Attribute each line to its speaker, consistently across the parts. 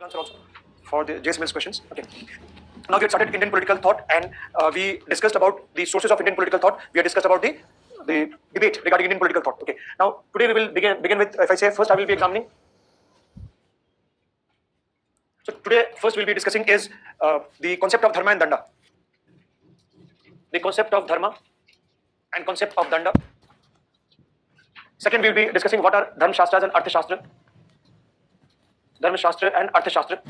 Speaker 1: answer also for the JS Mills questions. Okay. Now we had started Indian political thought, and we discussed about the sources of Indian political thought. We had discussed about the debate regarding Indian political thought. Okay. Now today we will begin with, if I say first, I will be examining. So today first we'll be discussing is the concept of dharma and danda. The concept of dharma and concept of danda. Second, we'll be discussing what are dharma shastras and artha shastra. Dharma shastra and artha shastra.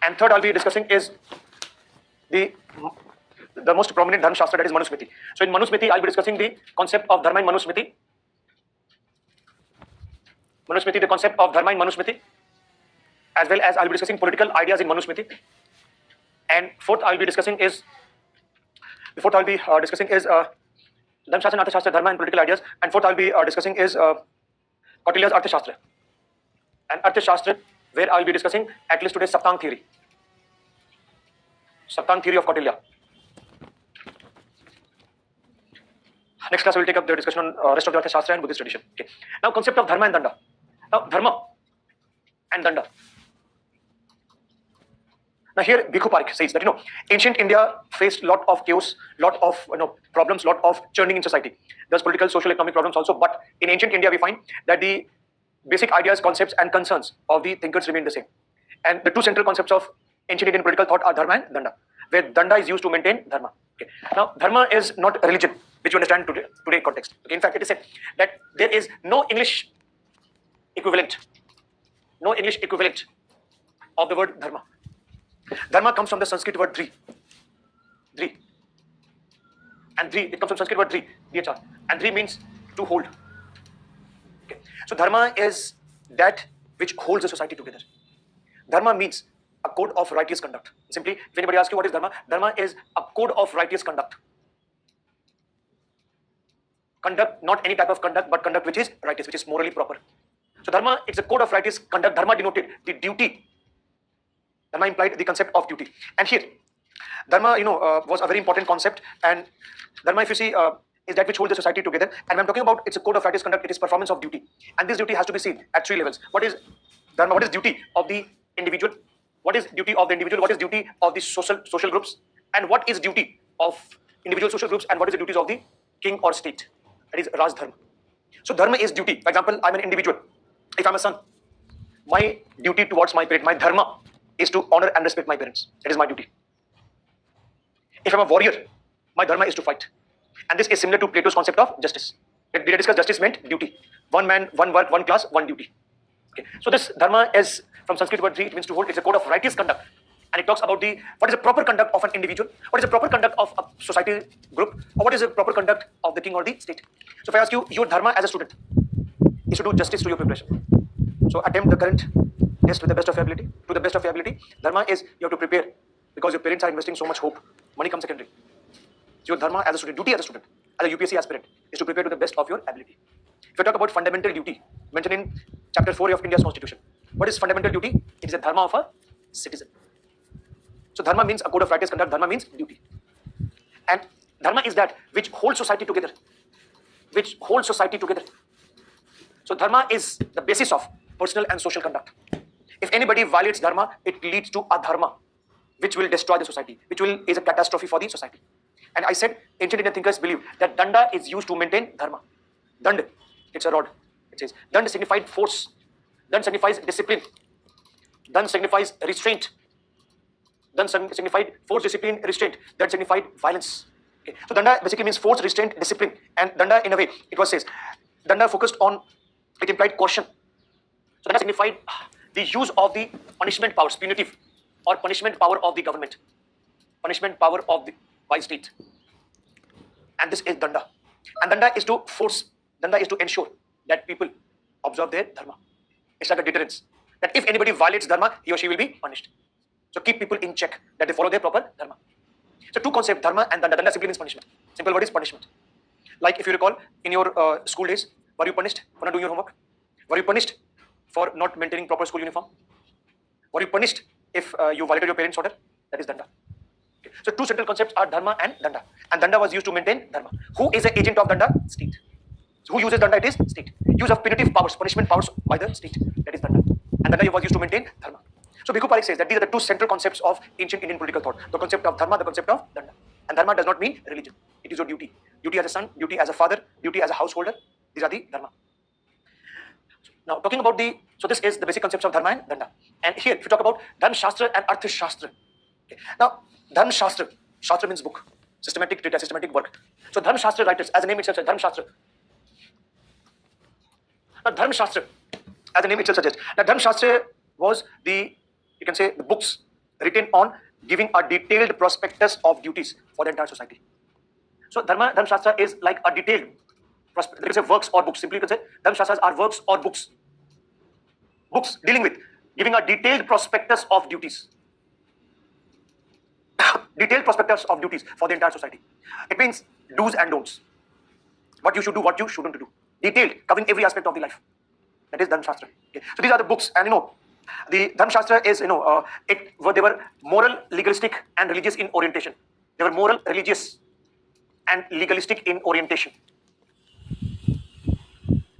Speaker 1: And third, I'll be discussing is the most prominent dharma shastra, that is Manusmriti. So in Manusmriti, I'll be discussing the concept of dharma in Manusmriti. Manusmriti, the concept of dharma in Manusmriti, as well as I'll be discussing political ideas in Manusmriti. And fourth, I'll be discussing is Dharma Shastra and Artha Shastra, dharma and political ideas. And fourth, I'll be discussing is Kautilya's Artha Shastra. And Artha Shastra, where I'll be discussing at least today's Saptang theory. Saptang theory of Kautilya. Next class we'll take up the discussion on rest of the Artha Shastra and Buddhist tradition. Okay. Now concept of dharma and danda. Now dharma and danda. Now here Bhikkhu Parikh says that ancient India faced lot of chaos, lot of problems, lot of churning in society. There's political, social, economic problems also, but in ancient India we find that the basic ideas, concepts and concerns of the thinkers remain the same. And the two central concepts of ancient Indian political thought are dharma and danda, where danda is used to maintain dharma. Okay. Now dharma is not religion, which you understand today context. Okay. In fact, it is said that there is no English equivalent of the word dharma. Dharma comes from the Sanskrit word dhri. And dhri, it comes from Sanskrit word dhri, dhr. And dhri means to hold. Okay. So dharma is that which holds a society together. Dharma means a code of righteous conduct. Simply, if anybody asks you what is dharma, dharma is a code of righteous conduct. Conduct, not any type of conduct, but conduct which is righteous, which is morally proper. So dharma, it's a code of righteous conduct. Dharma denoted the duty. Dharma implied the concept of duty. And here, dharma, was a very important concept. And dharma, if you see, is that which holds the society together. And when I'm talking about it's a code of righteous conduct, it is performance of duty. And this duty has to be seen at three levels. What is dharma? What is duty of the individual? What is duty of the individual? What is duty of the social groups? And what is duty of individual social groups? And what is the duties of the king or state? That is Raj Dharma. So dharma is duty. For example, I'm an individual. If I'm a son, my duty towards my parent, my dharma, is to honor and respect my parents. That is my duty. If I'm a warrior, my dharma is to fight. And this is similar to Plato's concept of justice. Did I discuss justice meant duty? One man, one work, one class, one duty. Okay. So this dharma is from Sanskrit word dhri, it means to hold. It's a code of righteous conduct. And it talks about what is the proper conduct of an individual, what is the proper conduct of a society group, or what is the proper conduct of the king or the state. So if I ask you, your dharma as a student is to do justice to your preparation. So attempt the current test with the best of your ability. To the best of your ability, dharma is you have to prepare because your parents are investing so much hope. Money comes secondary. So your dharma as a student, duty as a student, as a UPSC aspirant, is to prepare to the best of your ability. If you talk about fundamental duty, mentioned in chapter 4 of India's constitution, what is fundamental duty? It is a dharma of a citizen. So dharma means a code of righteous conduct, dharma means duty. And dharma is that which holds society together. So dharma is the basis of personal and social conduct. If anybody violates dharma, it leads to adharma, which will destroy the society, which is a catastrophe for the society. And I said ancient Indian thinkers believe that danda is used to maintain dharma. Dand, it's a rod. It says dand signified force. Dand signifies discipline. Dand signifies restraint. Dand signified force, discipline, restraint. Dand signified violence. Okay. So danda basically means force, restraint, discipline. And danda, in a way, it says danda focused on, it implied caution. So danda signified the use of the punishment powers, punitive or punishment power of the government, punishment power of the by state. And this is danda. And danda is to force, danda is to ensure that people observe their dharma. It's like a deterrence, that if anybody violates dharma, he or she will be punished. So keep people in check, that they follow their proper dharma. So two concepts, dharma and danda. Danda simply means punishment. Simple word is punishment. Like if you recall, in your school days, were you punished for not doing your homework? Were you punished for not maintaining proper school uniform? Were you punished if you violated your parents' order? That is danda. Okay. So two central concepts are dharma and danda. And danda was used to maintain dharma. Who is the agent of danda? State. So who uses danda? It is state. Use of punitive powers, punishment powers by the state. That is danda. And danda was used to maintain dharma. So Bhikkhu Parikh says that these are the two central concepts of ancient Indian political thought: the concept of dharma, the concept of danda. And dharma does not mean religion; it is your duty. Duty as a son, duty as a father, duty as a householder. These are the dharma. Now talking about so this is the basic concepts of dharma and danda. And here, if you talk about dharma shastra and artha shastra. Okay. Now, dharma shastra, shastra means book, systematic treatise, systematic work. So dharma shastra writers, as the name itself says, dharma shastra. Now dharma shastra, as the name itself suggests, now dharma shastra was you can say the books written on giving a detailed prospectus of duties for the entire society. So dharma shastra is like a detailed you can say works or books. Simply you can say dharma shastras are works or books. Books dealing with giving a detailed prospectus of duties. Detailed prospectus of duties for the entire society. It means do's and don'ts. What you should do, what you shouldn't do. Detailed, covering every aspect of the life. That is dharma shastra. Okay. So these are the books, and the dharma shastra is they were moral, legalistic, and religious in orientation. They were moral, religious, and legalistic in orientation.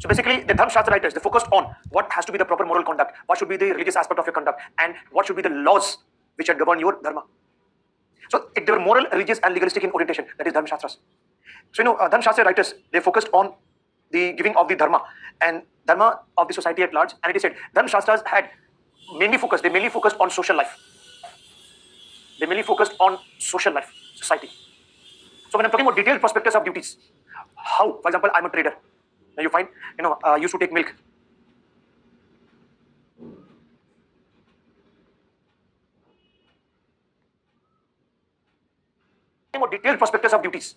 Speaker 1: So basically, the dharma shastra writers, they focused on what has to be the proper moral conduct, what should be the religious aspect of your conduct, and what should be the laws which should govern your dharma. So they were moral, religious, and legalistic in orientation. That is dharma shastras. So dharma shastra writers, they focused on the giving of the dharma and dharma of the society at large. And it is said dharma shastras had mainly focused on social life. They mainly focused on social life, society. So when I'm talking about detailed prospectus of duties, how, for example, I'm a trader. Now you find, used to take milk. About detailed prospectus of duties.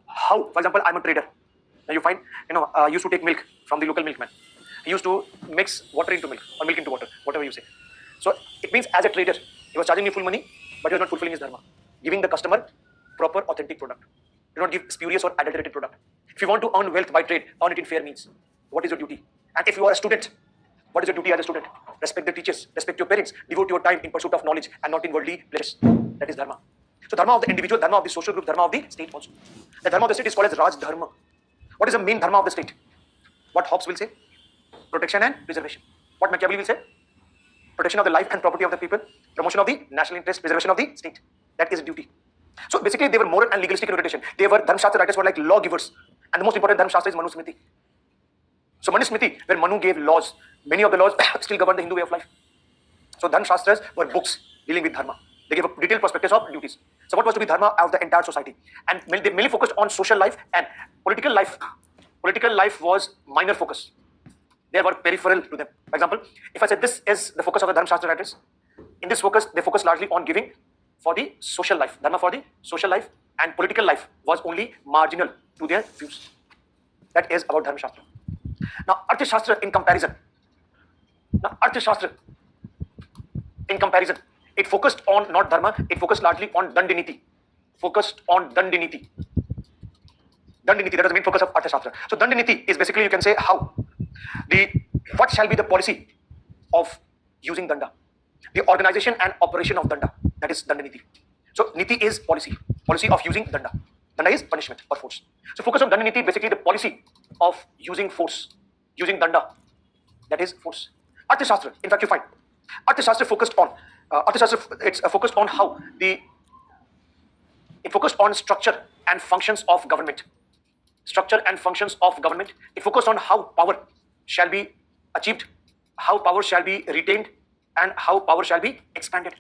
Speaker 1: How, for example, I'm a trader. Now you find, used to take milk from the local milkman. He used to mix water into milk or milk into water, whatever you say. So it means as a trader, he was charging me full money, but he was not fulfilling his dharma, giving the customer proper, authentic product. Do not give spurious or adulterated product. If you want to earn wealth by trade, earn it in fair means. What is your duty? And if you are a student, what is your duty as a student? Respect the teachers, respect your parents, devote your time in pursuit of knowledge and not in worldly pleasures. That is dharma. So dharma of the individual, dharma of the social group, dharma of the state also. The dharma of the state is called as Raj Dharma. What is the main dharma of the state? What Hobbes will say? Protection and preservation. What Machiavelli will say? Protection of the life and property of the people, promotion of the national interest, preservation of the state. That is a duty. So basically they were moral and legalistic in orientation. They were, dharma shastra writers were like lawgivers. And the most important dharma shastra is Manu Smriti. So Manu Smriti, where Manu gave laws, many of the laws still govern the Hindu way of life. So dharma shastras were books dealing with dharma. They gave a detailed prospectus of duties. So what was to be dharma of the entire society? And they mainly focused on social life and political life. Political life was minor focus. They were peripheral to them. For example, if I said this is the focus of the dharma shastra writers, in this focus, they focus largely on giving for the social life. Dharma for the social life, and political life was only marginal to their views. That is about dharma shastra. Now, artha shastra in comparison. It focused on not dharma, it focused largely on dandiniti. Dandiniti, that is the main focus of artha shastra. So dandiniti is basically, you can say, what shall be the policy of using danda, the organization and operation of danda. That is dandiniti. So niti is policy of using danda. Danda is punishment or force. So focus on dandiniti, basically the policy of using force, using danda. That is force. Artha shastra, in fact, you find artha shastra focused on focused on how it focused on structure and functions of government. It focused on how power shall be achieved, how power shall be retained, and how power shall be expanded.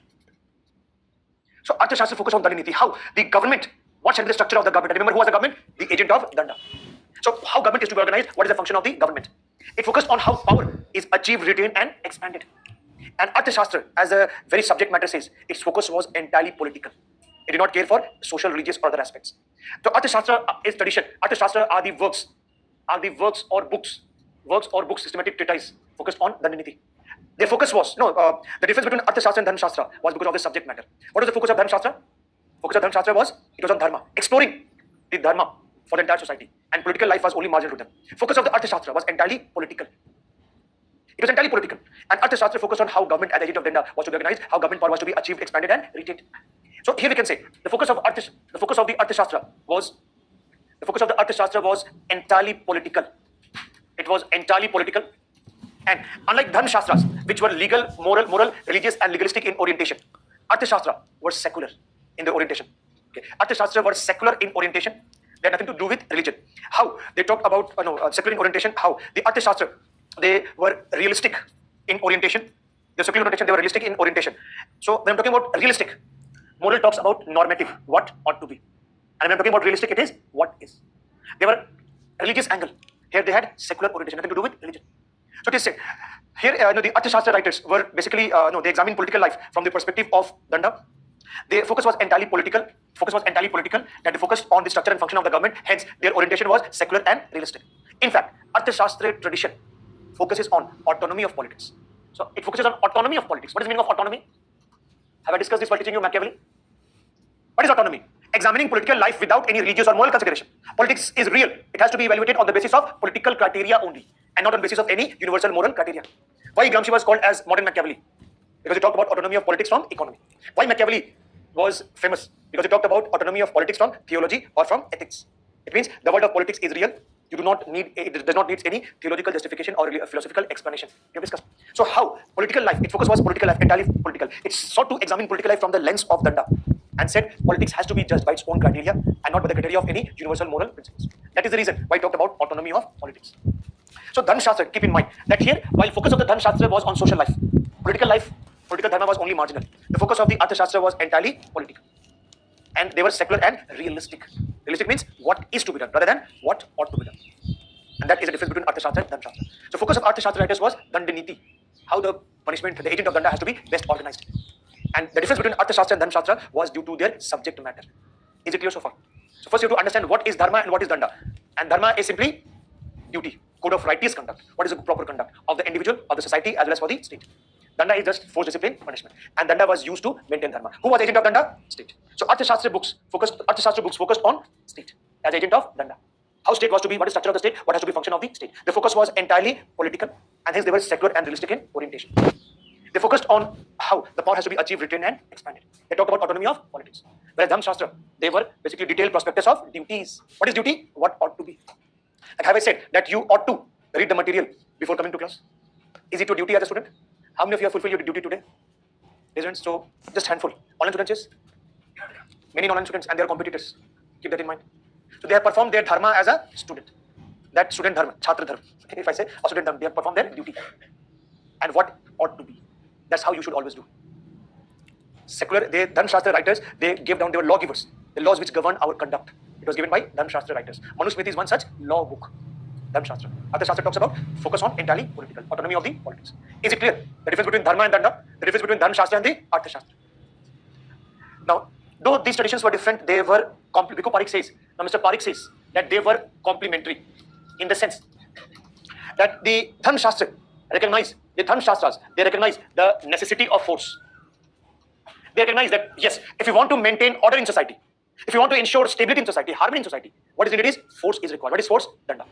Speaker 1: So artha shastra focused on dandiniti, how the government, what shall be the structure of the government. Remember, who was the government? The agent of danda. So how government is to be organized, what is the function of the government. It focused on how power is achieved, retained, and expanded. And artha shastra, as a very subject matter says, its focus was entirely political. It did not care for social, religious, or other aspects. So artha shastra is tradition. Artha shastra are the works or books, systematic treatise focused on dandiniti. Their focus was the difference between artha shastra and dharma shastra was because of the subject matter. What was the focus of dharma shastra? Focus of dharma shastra was on dharma, exploring the dharma for the entire society, and political life was only marginal to them. Focus of the artha shastra was entirely political. It was entirely political. And artha shastra focused on how government as agent of danda was to be organized, how government power was to be achieved, expanded, and retained. So here we can say the focus of the artha shastra was entirely political. it was entirely political. And unlike Dhan Shastras, which were legal, moral, religious, and legalistic in orientation, Arthashastra were secular in the orientation. Okay. Arthashastra were secular in orientation. They had nothing to do with religion. How they talked about secular in orientation? How the Arthashastra, they were realistic in orientation. The secular orientation, they were realistic in orientation. So when I'm talking about realistic, moral talks about normative, what ought to be. And when I'm talking about realistic, it is what is. They were religious angle. Here they had secular orientation, nothing to do with religion. So it is said here, the Arthashastra writers were basically, they examined political life from the perspective of Dhandra. Their focus was entirely political. That they focused on the structure and function of the government. Hence, their orientation was secular and realistic. In fact, Arthashastra tradition focuses on autonomy of politics. So it focuses on autonomy of politics. What is the meaning of autonomy? Have I discussed this while teaching you Machiavelli? What is autonomy? Examining political life without any religious or moral consideration. Politics is real. It has to be evaluated on the basis of political criteria only, and not on the basis of any universal moral criteria. Why Gramsci was called as modern Machiavelli? Because he talked about autonomy of politics from economy. Why Machiavelli was famous? Because he talked about autonomy of politics from theology or from ethics. It means the world of politics is real. You do not need, it does not need any theological justification or philosophical explanation. We have discussed. So how political life, its focus was political life, entirely political. It sought to examine political life from the lens of Dhandra and said politics has to be judged by its own criteria and not by the criteria of any universal moral principles. That is the reason why I talked about autonomy of politics. So Dhan Shastra, keep in mind that here, while focus of the Dhan Shastra was on social life, political dharma was only marginal. The focus of the Arthashastra was entirely political. And they were secular and realistic. Realistic means what is to be done rather than what ought to be done. And that is the difference between Arthashastra and Dhan Shastra. So focus of Arthashastra writers was Dandaniti, how the punishment, the agent of Danda has to be best organized. And the difference between Arthashastra and Dhan Shastra was due to their subject matter. Is it clear so far? So first you have to understand what is dharma and what is danda. And dharma is simply duty, code of righteous conduct. What is the proper conduct of the individual, of the society, as well as for the state. Danda is just force, discipline, punishment. And danda was used to maintain dharma. Who was agent of danda? State. So Arthashastra books focused on state as agent of danda. How state was to be, what is structure of the state, what has to be function of the state. The focus was entirely political, and hence they were secular and realistic in orientation. They focused on how the power has to be achieved, retained, and expanded. They talked about autonomy of politics. Whereas Dhan Shastra, they were basically detailed prospectus of duties. What is duty? What ought to be. Like have I said that you ought to read the material before coming to class? Is it your duty as a student? How many of you have fulfilled your duty today? Students, so just handful. Online students, yes? Many online students and their competitors. Keep that in mind. So they have performed their dharma as a student. That student dharma, chhatra dharma. If I say a student dharma, they have performed their duty. And what ought to be. That's how you should always do. Secular, they Dhan Shastra writers, they gave down, they were lawgivers. The laws which govern our conduct. It was given by Dhan Shastra writers. Manusmriti is one such law book. Dhan Shastra. Arthashastra talks about focus on entirely political, autonomy of the politics. Is it clear? The difference between dharma and danda, the difference between Dhan Shastra and the Arthashastra. Now, though these traditions were different, they were Bhikkhu Parikh says, now Mr. Parikh says that they were complementary in the sense that the Dhan Shastra recognize, the Dhan Shastras, they recognize the necessity of force. They recognize that, yes, if you want to maintain order in society, if you want to ensure stability in society, harmony in society, what is needed is force is required. What is force? Danda.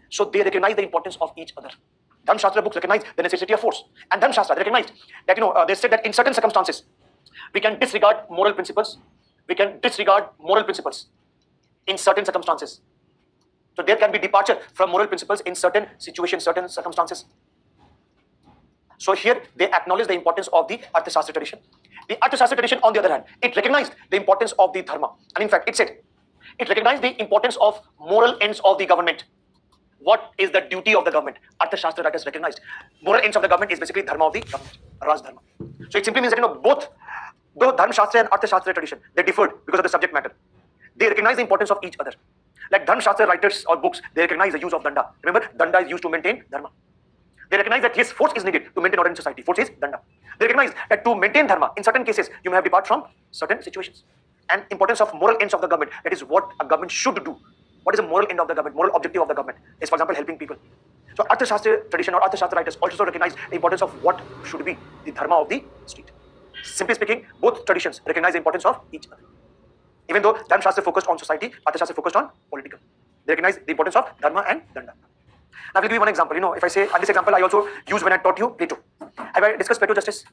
Speaker 1: So they recognize the importance of each other. Dhan Shastra books recognize the necessity of force. And Dhan Shastra, they recognized that, they said that in certain circumstances, we can disregard moral principles. We can disregard moral principles in certain circumstances. So there can be departure from moral principles in certain situations, certain circumstances. So here they acknowledge the importance of the Arthashastra tradition. The Arthashastra tradition, on the other hand, it recognized the importance of the dharma. And in fact, it said, it recognized the importance of moral ends of the government. What is the duty of the government? Arthashastra writers recognized. Moral ends of the government is basically dharma of the government, Raj dharma. So it simply means that, both Dhan Shastra and Arthashastra tradition, they differed because of the subject matter. They recognize the importance of each other. Like Dhan Shastra writers or books, they recognize the use of danda. Remember, danda is used to maintain dharma. They recognize that yes, force is needed to maintain order in society. Force is danda. They recognize that to maintain dharma, in certain cases, you may have depart from certain situations. And importance of moral ends of the government, that is what a government should do. What is the moral end of the government, moral objective of the government? Is, for example, helping people. So Arthashastra tradition or Arthashastra writers also recognize the importance of what should be the dharma of the state. Simply speaking, both traditions recognize the importance of each other. Even though Dhan Shastra focused on society, Arthashastra focused on political. They recognize the importance of dharma and danda. Now, I will give you one example. If I say, and this example I also used when I taught you Plato. Have I discussed Plato justice?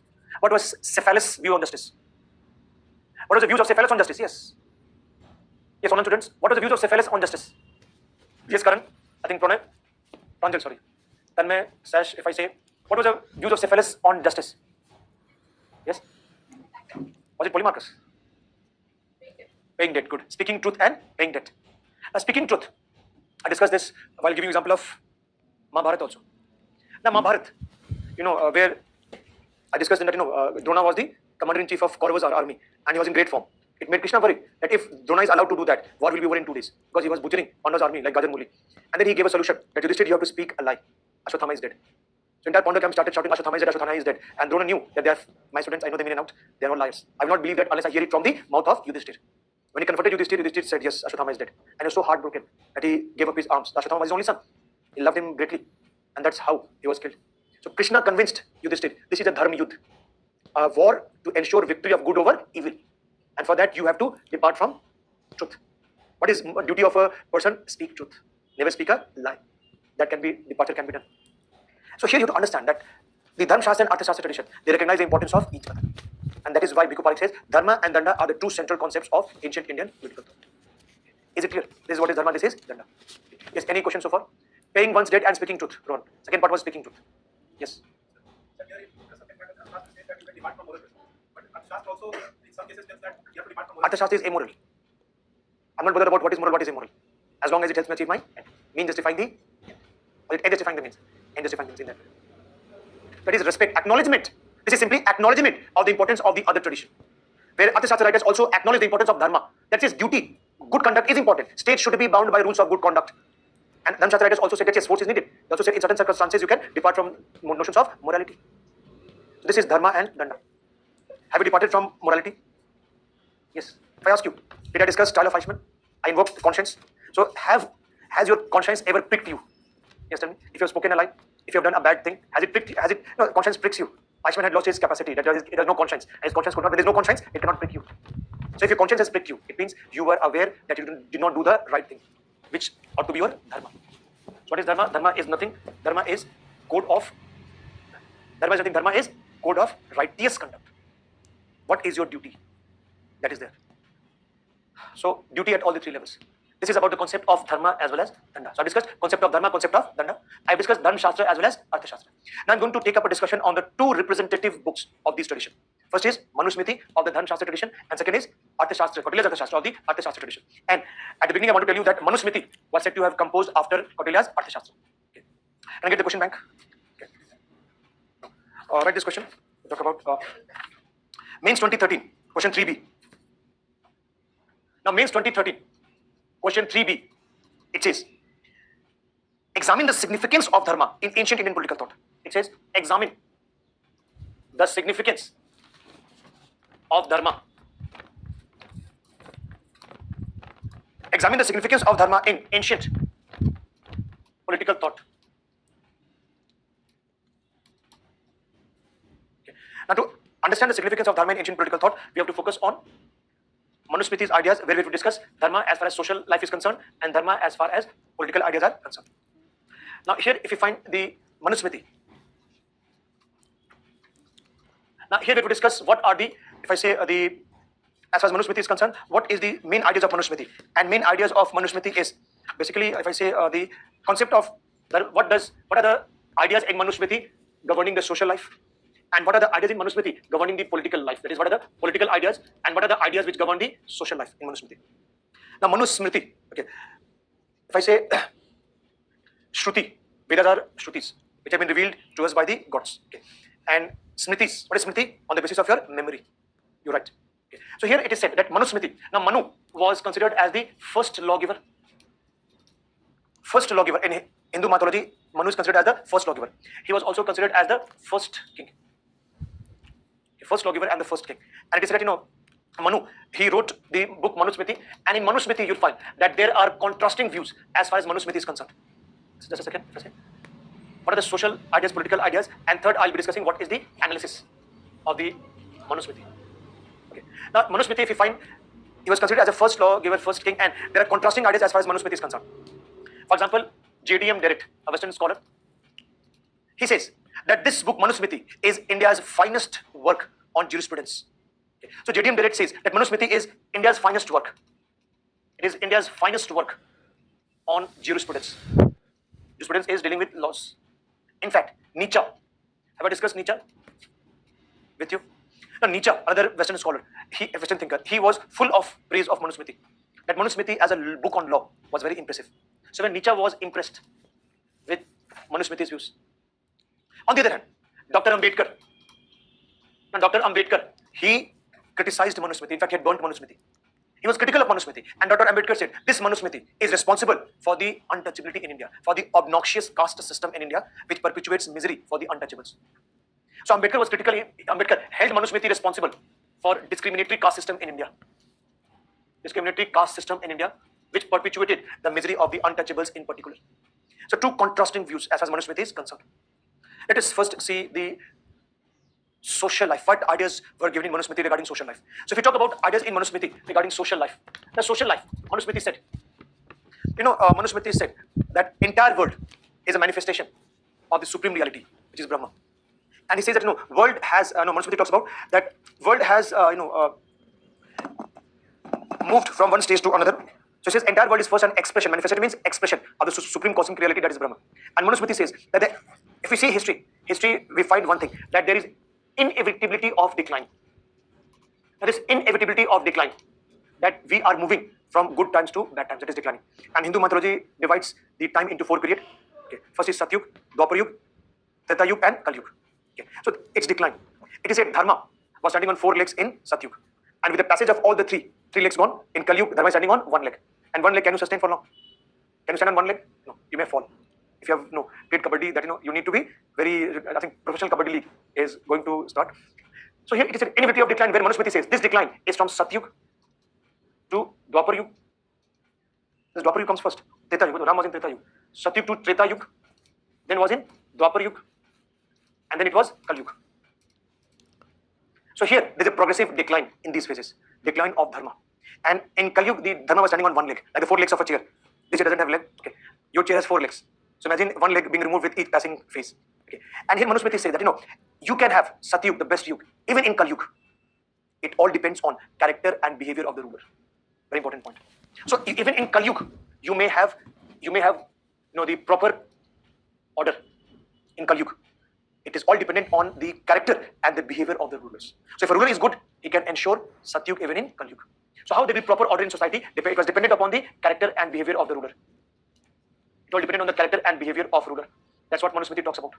Speaker 1: What was Cephalus' view on justice? What was the views of Cephalus on justice? Yes. Yes, online students. What was the views of Cephalus on justice? Yes, Karan. I think Pranay. Pranjal, sorry. Tanmay, Sash, if I say, what was the views of Cephalus on justice? Yes? Was it Polymarchus? Paying debt, good. Speaking truth and paying debt. Speaking truth, I discussed this while giving example of Mahabharata also. Now Mahabharata, where I discussed that, Drona was the commander-in-chief of Kauravas army and he was in great form. It made Krishna worry that if Drona is allowed to do that, war will be over in 2 days because he was butchering Pandava's army like Gajan Muli. And then he gave a solution that Yudhishthira, you have to speak a lie. Ashwatthama is dead. So entire Pandava camp started shouting, Ashwatthama is dead, Ashwatthama is dead. And Drona knew that they are my students, I know them in and out, they are all liars. I will not believe that unless I hear it from the mouth of Yudhishthira. When he confronted Yudhishthira, Yudhishthira said, yes, Ashwatthama is dead. And he was so heartbroken that he gave up his arms. Ashwatthama was his only son. He loved him greatly. And that's how he was killed. So Krishna convinced Yudhishthira, this is a dharma yudh, a war to ensure victory of good over evil. And for that you have to depart from truth. What is duty of a person? Speak truth. Never speak a lie. That can be, departure can be done. So here you have to understand that the Dharma Shastra and Artha Shastra tradition, they recognize the importance of each other. And that is why Bhikkhu Parikh says, Dharma and Danda are the two central concepts of ancient Indian political thought. Is it clear? This is what is Dharma, this is Danda. Yes, any question so far? Paying one's debt and speaking truth. Rohan. Second part was speaking truth. Yes. Artha Shastra is amoral. I'm not bothered about what is moral, what is immoral. As long as it helps me achieve my end. Mean justifying the end. Or end justifying the means. End justifying the means in that way. That is respect, acknowledgement. This is simply acknowledgement of the importance of the other tradition. Where Artha Shastra writers also acknowledge the importance of dharma. That is duty. Good conduct is important. States should be bound by rules of good conduct. And Dharma Shastra writers also said that yes, force is needed. They also said in certain circumstances you can depart from notions of morality. So this is dharma and danda. Have you departed from morality? Yes. If I ask you, did I discuss trial of Eichmann? I invoked conscience. So has your conscience ever pricked you? Yes, tell me. If you have spoken a lie, if you have done a bad thing, has it pricked you? No, conscience pricks you. Eichmann had lost his capacity. That is, it has no conscience. And his conscience could not, when there is no conscience, it cannot prick you. So if your conscience has pricked you, it means you were aware that you did not do the right thing, which ought to be your dharma. So what is dharma? Dharma is nothing. Dharma is code of righteous conduct. What is your duty? That is there. So duty at all the 3 levels. This is about the concept of dharma as well as danda. So I discussed concept of dharma, concept of danda. I discussed Dharma Shastra as well as Artha Shastra. Now I'm going to take up a discussion on the 2 representative books of these tradition. First is Manusmriti of the Dharma Shastra tradition, and second is Artha Shastra, Kautilya's Artha Shastra of the Artha Shastra tradition. And at the beginning I want to tell you that Manusmriti was said to have composed after Kautilya's Artha Shastra. Okay. Can I get the question bank? Okay. Write this question. We'll talk about Mains 2013, question 3B. Now Mains 2013, question 3B, it says, examine the significance of dharma in ancient Indian political thought. It says, examine the significance of dharma. Examine the significance of dharma in ancient political thought. Okay. Now to understand the significance of dharma in ancient political thought, we have to focus on Manusmriti's ideas, where we have to discuss dharma as far as social life is concerned and dharma as far as political ideas are concerned. Now here if you find the Manusmriti, now here we have to discuss what are the, if I say as far as Manusmriti is concerned, what is the main ideas of Manusmriti? And main ideas of Manusmriti is basically, if I say the concept of what are the ideas in Manusmriti governing the social life, and what are the ideas in Manusmriti governing the political life? That is, what are the political ideas and what are the ideas which govern the social life in Manusmriti? Now Manusmriti, okay. If I say Shruti, Vedas are Shrutis, which have been revealed to us by the gods. Okay. And Smritis, what is Smriti? On the basis of your memory. You're right. Okay. So here it is said that Manusmriti. Now Manu was considered as the first lawgiver. First lawgiver in Hindu mythology, Manu is considered as the first lawgiver. He was also considered as the first king. First lawgiver and the first king. And it is said that, Manu, he wrote the book Manusmriti, and in Manusmriti you'll find that there are contrasting views as far as Manusmriti is concerned. Just a second. What are the social ideas, political ideas, and third I'll be discussing what is the analysis of the Manusmriti. Okay. Now Manusmriti, if you find, he was considered as a first lawgiver, first king, and there are contrasting ideas as far as Manusmriti is concerned. For example, J.D.M. Derrick, a Western scholar, he says that this book Manusmriti is India's finest work on jurisprudence. Okay. So J.D.M. Derrick says that Manusmriti is India's finest work. It is India's finest work on jurisprudence. jurisprudence is dealing with laws. In fact, Nietzsche, have I discussed Nietzsche with you? Now, Nietzsche, another Western scholar, a Western thinker, he was full of praise of Manusmriti. That Manusmriti as a book on law was very impressive. So when Nietzsche was impressed with Manusmriti's views. On the other hand, Dr. Ambedkar, he criticized Manusmriti. In fact, he had burnt Manusmriti. He was critical of Manusmriti. And Dr. Ambedkar said, this Manusmriti is responsible for the untouchability in India, for the obnoxious caste system in India, which perpetuates misery for the untouchables. So Ambedkar was critical. Ambedkar held Manusmriti responsible for discriminatory caste system in India. Discriminatory caste system in India, which perpetuated the misery of the untouchables in particular. So two contrasting views as far as Manusmriti is concerned. Let us first see the social life. What ideas were given in Manusmriti regarding social life? So if we talk about ideas in Manusmriti regarding social life, the social life, Manusmriti said, Manusmriti said that entire world is a manifestation of the supreme reality, which is Brahma. And he says that world has Manusmriti talks about that world has moved from one stage to another. So he says entire world is first an expression. Manifestation means expression of the supreme cosmic reality, that is Brahma. And Manusmriti says that if we see history we find one thing, that there is inevitability of decline. There is inevitability of decline, that we are moving from good times to bad times, that is declining. And Hindu mythology divides the time into 4 periods. Okay. First is Satyug, Dwapar Yug, Treta Yug and Kali Yug. Okay. So it's decline. It is said Dharma was standing on 4 legs in Satyug. And with the passage of all the three legs gone, in Kali Yug, Dharma is standing on 1 leg. And 1 leg, can you sustain for long? Can you stand on 1 leg? No, you may fall. If you have played kabaddi, that you need to be very, I think professional kabaddi league is going to start. So here it is an inevitability of decline, where Manusmriti says this decline is from Satyug to Dwapar Yug. This Dwapar Yug comes first. Treta Yug, Ram was in Treta Yug. Satyug to Treta Yug, then was in Dwapar Yug, and then it was Kali Yug. So here there is a progressive decline in these phases, decline of Dharma. And in Kali Yug, the Dharma was standing on 1 leg, like the 4 legs of a chair. This chair doesn't have leg. Okay, your chair has 4 legs. So imagine 1 leg being removed with each passing phase. Okay. And here Manusmriti says that you can have Satyug, the best Yug, even in Kali Yug. It all depends on character and behavior of the ruler. Very important point. So even in Kali Yug, you may have the proper order in Kali Yug. It is all dependent on the character and the behavior of the rulers. So if a ruler is good, he can ensure Satyug even in Kali Yug. So how there be proper order in society? It was dependent upon the character and behavior of the ruler. It all depended on the character and behavior of ruler. That's what Manusmriti talks about.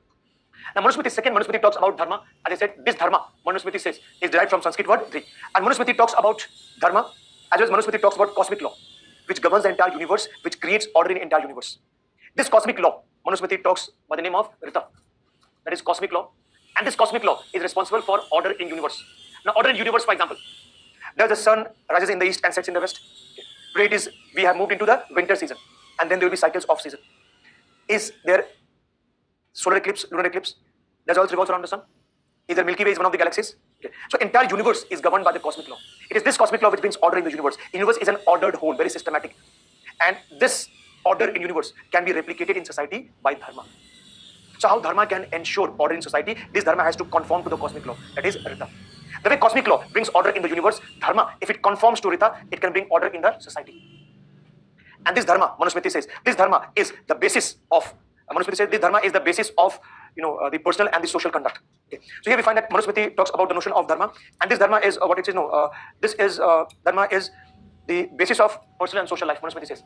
Speaker 1: Now Manusmriti talks about Dharma. As I said, this Dharma, Manusmriti says, is derived from Sanskrit word Dri. And Manusmriti talks about Dharma, as well as Manusmriti talks about cosmic law, which governs the entire universe, which creates order in the entire universe. This cosmic law, Manusmriti talks by the name of Rita. That is cosmic law. And this cosmic law is responsible for order in universe. Now order in universe, for example, the sun rises in the east and sets in the west. Today we have moved into the winter season. And then there will be cycles of season. Is there solar eclipse, lunar eclipse? Does all revolves around the sun? Is there Milky Way is one of the galaxies? Okay. So entire universe is governed by the cosmic law. It is this cosmic law which brings order in the universe. Universe is an ordered whole, very systematic. And this order in universe can be replicated in society by Dharma. So how Dharma can ensure order in society? This Dharma has to conform to the cosmic law. That is Rita. The way cosmic law brings order in the universe, Dharma, if it conforms to Rita, it can bring order in the society. And this Dharma, Manusmriti says, this Dharma is the basis of, the personal and the social conduct. Okay. So here we find that Manusmriti talks about the notion of Dharma, and this Dharma is what it says, Dharma is the basis of personal and social life, Manusmriti says.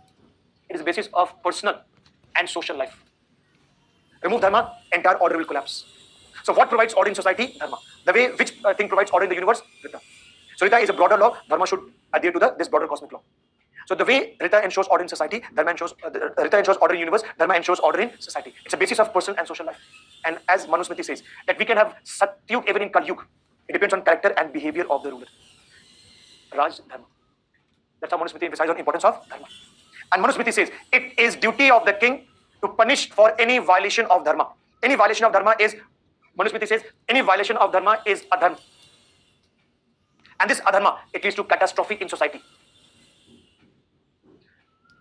Speaker 1: It is the basis of personal and social life. Remove Dharma, entire order will collapse. So what provides order in society? Dharma. The way which thing provides order in the universe? Rita. So Rita is a broader law, Dharma should adhere to this broader cosmic law. So the way Rita ensures order in society, Rita ensures order in universe, Dharma ensures order in society. It's a basis of personal and social life. And as Manusmriti says, that we can have Satyug even in Kali Yug. It depends on character and behavior of the ruler. Raj Dharma. That's how Manusmriti emphasizes on the importance of Dharma. And Manusmriti says, it is duty of the king to punish for any violation of Dharma. Any violation of Dharma is, Manusmriti says, any violation of Dharma is adharma. And this adharma, it leads to catastrophe in society.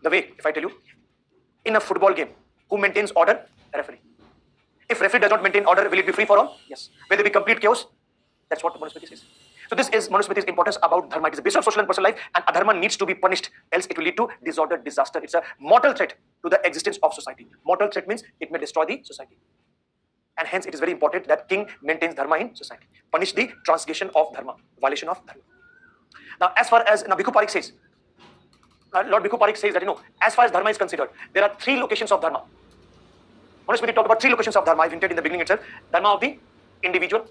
Speaker 1: The way, if I tell you, in a football game, who maintains order? A referee. If referee does not maintain order, will it be free for all? Yes. Will there be complete chaos? That's what Manusmriti says. So this is Manusmriti's importance about dharma. It is the basis of social and personal life, and adharma needs to be punished, else it will lead to disorder, disaster. It's a mortal threat to the existence of society. Mortal threat means it may destroy the society. And hence it is very important that king maintains dharma in society. Punish the transgression of dharma, violation of dharma. Now, as far as Bhikkhu Parikh says, Lord Bhikkhu Parikh says that, as far as dharma is considered, there are three locations of dharma. Manusmriti talked about three locations of dharma. I've hinted in the beginning itself. Dharma of the individual,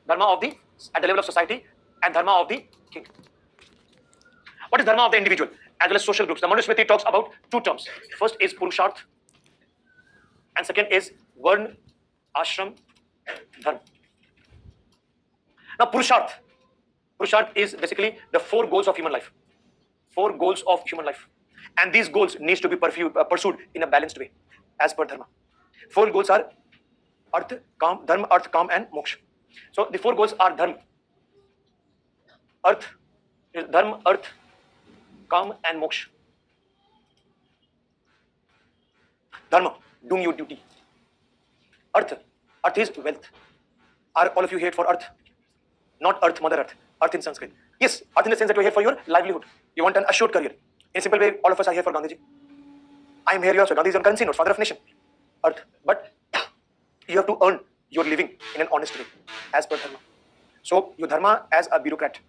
Speaker 1: dharma of the at the level of society, and dharma of the king. What is dharma of the individual as well as social groups? The Manusmriti talks about two terms. First is purusharth, and second is varna, ashram, dharma. Now, purusharth is basically the four goals of human life. Four goals of human life, and these goals needs to be pursued in a balanced way, as per dharma. Four goals are arth, kam, dharma, arth, kam, and moksha. So the four goals are dharma, arth, kam, and moksha. Dharma, doing your duty. Arth is wealth. Are all of you here for earth? Not earth, mother earth. Earth in Sanskrit. Yes, earth in the sense that you're here for your livelihood. You want an assured career. In a simple way, all of us are here for Gandhiji. I am here also. Gandhi is on currency note, father of nation. Earth. But you have to earn your living in an honest way, as per dharma. So your dharma as a bureaucrat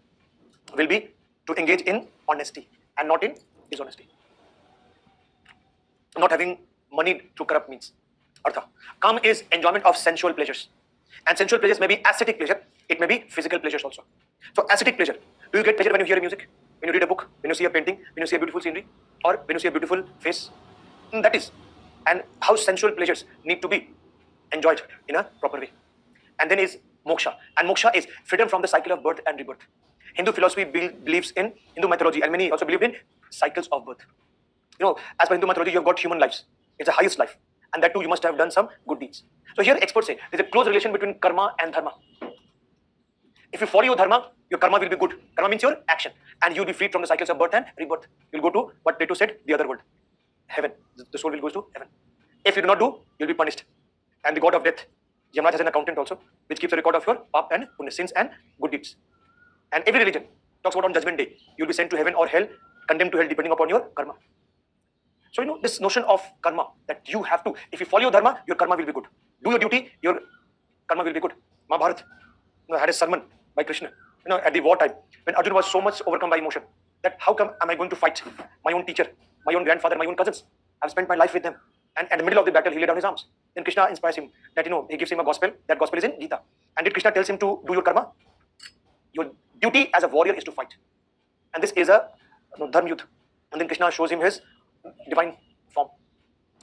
Speaker 1: will be to engage in honesty and not in dishonesty. Not having money through corrupt means. Artha. Kam is enjoyment of sensual pleasures. And sensual pleasures may be ascetic pleasure, it may be physical pleasures also. So ascetic pleasure. Do you get pleasure when you hear music? When you read a book? When you see a painting? When you see a beautiful scenery? Or when you see a beautiful face? That is. And how sensual pleasures need to be enjoyed in a proper way. And then is moksha. And moksha is freedom from the cycle of birth and rebirth. Hindu philosophy believes in Hindu mythology, and many also believe in cycles of birth. As per Hindu mythology, you have got human lives. It's the highest life. And that too, you must have done some good deeds. So here experts say there's a close relation between karma and dharma. If you follow your dharma, your karma will be good. Karma means your action. And you'll be freed from the cycles of birth and rebirth. You'll go to what Plato said, the other world. Heaven. The soul will go to heaven. If you do not do, you'll be punished. And the god of death, Yamraj, has an accountant also, which keeps a record of your pap and punya, sins and good deeds. And every religion talks about on judgment day, you'll be sent to heaven or hell, condemned to hell depending upon your karma. So this notion of karma, that you have to, if you follow your dharma, your karma will be good. Do your duty, your karma will be good. Mahabharata had a sermon by Krishna, at the war time, when Arjuna was so much overcome by emotion, that how come am I going to fight my own teacher, my own grandfather, my own cousins? I've spent my life with them. And at the middle of the battle, he laid down his arms. Then Krishna inspires him that, he gives him a gospel. That gospel is in Gita. And did Krishna tells him to do your karma? Your duty as a warrior is to fight. And this is a dharma yudh. And then Krishna shows him his divine form.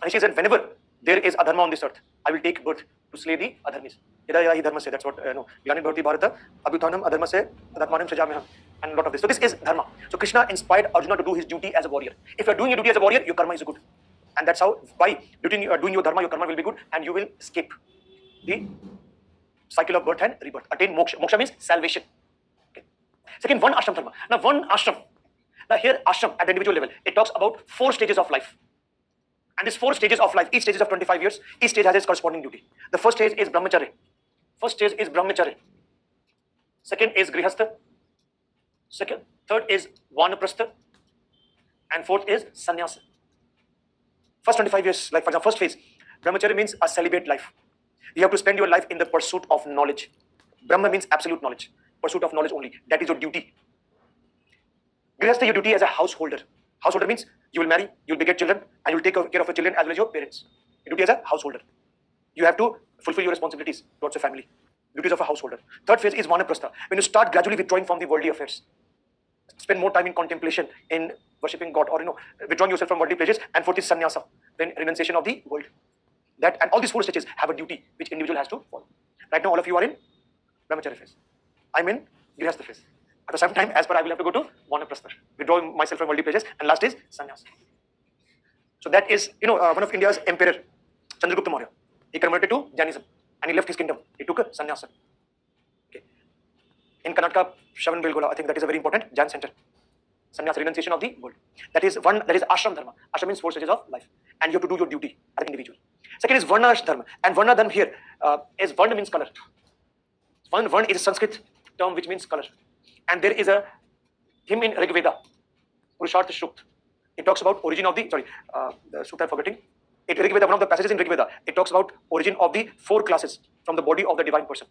Speaker 1: And he says that whenever there is adharma on this earth, I will take birth to slay the adharmis. Yada yahi dharma se, that's what, Gyani Bhavati Bharata, Abhyuthanam adharma se, Tadatmanam sajameham, and a lot of this. So this is dharma. So Krishna inspired Arjuna to do his duty as a warrior. If you are doing your duty as a warrior, your karma is good. And that's how, by doing your dharma, your karma will be good, and you will escape the cycle of birth and rebirth. Attain moksha. Moksha means salvation. Okay. Second, one ashram dharma. Now one ashram. Now here ashram at the individual level, it talks about 4 stages of life. And these 4 stages of life, each stage is of 25 years, each stage has its corresponding duty. The first stage is brahmacharya. Second is grihastha. Third is vanaprastha. And fourth is sannyasa. First 25 years, like for example, first phase, brahmacharya means a celibate life. You have to spend your life in the pursuit of knowledge. Brahma means absolute knowledge, pursuit of knowledge only. That is your duty. Grihastha, your duty as a householder. Householder means you will marry, you will beget children, and you will take care of your children as well as your parents. Your duty as a householder. You have to fulfill your responsibilities towards your family. Duties of a householder. Third phase is vanaprastha. When you start gradually withdrawing from the worldly affairs. Spend more time in contemplation, in worshipping God, or withdrawing yourself from worldly pleasures. And fourth is sannyasa, then renunciation of the world. That and all these 4 stages have a duty which individual has to follow. Right now, all of you are in brahmacharya phase. I'm in grihastha phase. At the same time, as per I will have to go to vanaprastha, withdraw myself from worldly pleasures, and last is sannyasa. So that is, one of India's emperor, Chandragupta Maurya. He converted to Jainism, and he left his kingdom. He took a sannyasa. Okay. In Karnataka, Shravan Belgola, I think that is a very important Jain center. Sannyasa, renunciation of the world. That is ashram dharma. Ashram means 4 stages of life, and you have to do your duty as an individual. Second is varna dharma, and varna dharma here is varna means color. Varna is a Sanskrit term which means color. And there is a hymn in Rig Veda, Purusharth Shukt. It talks about origin of the Sukta I'm forgetting. Rig Veda, one of the passages in Rig Veda, it talks about origin of the 4 classes from the body of the divine person.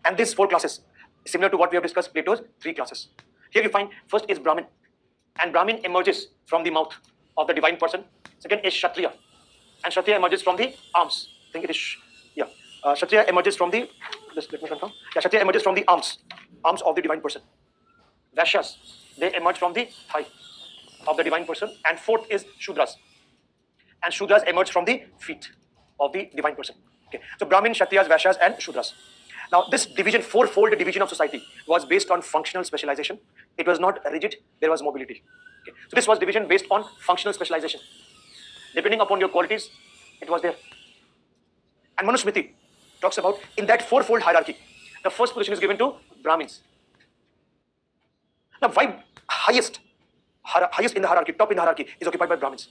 Speaker 1: And these 4 classes, similar to what we have discussed, Plato's 3 classes. Here you find first is Brahmin, and Brahmin emerges from the mouth of the divine person. Second is Kshatriya, and Kshatriya emerges from the arms. I think it is, Kshatriya emerges from the, just let me confirm. Yeah, Kshatriya emerges from the arms of the divine person. Vaishyas, they emerge from the thigh of the divine person. And fourth is Shudras, and Shudras emerge from the feet of the divine person. Okay, so Brahmin, Kshatriyas, Vaishyas, and Shudras. Now, this division, 4-fold division of society, was based on functional specialization. It was not rigid, there was mobility. Okay. So this was division based on functional specialization. Depending upon your qualities, it was there. And Manusmriti talks about, in that 4-fold hierarchy, the first position is given to Brahmins. Now, why highest in the hierarchy, top in the hierarchy, is occupied by Brahmins?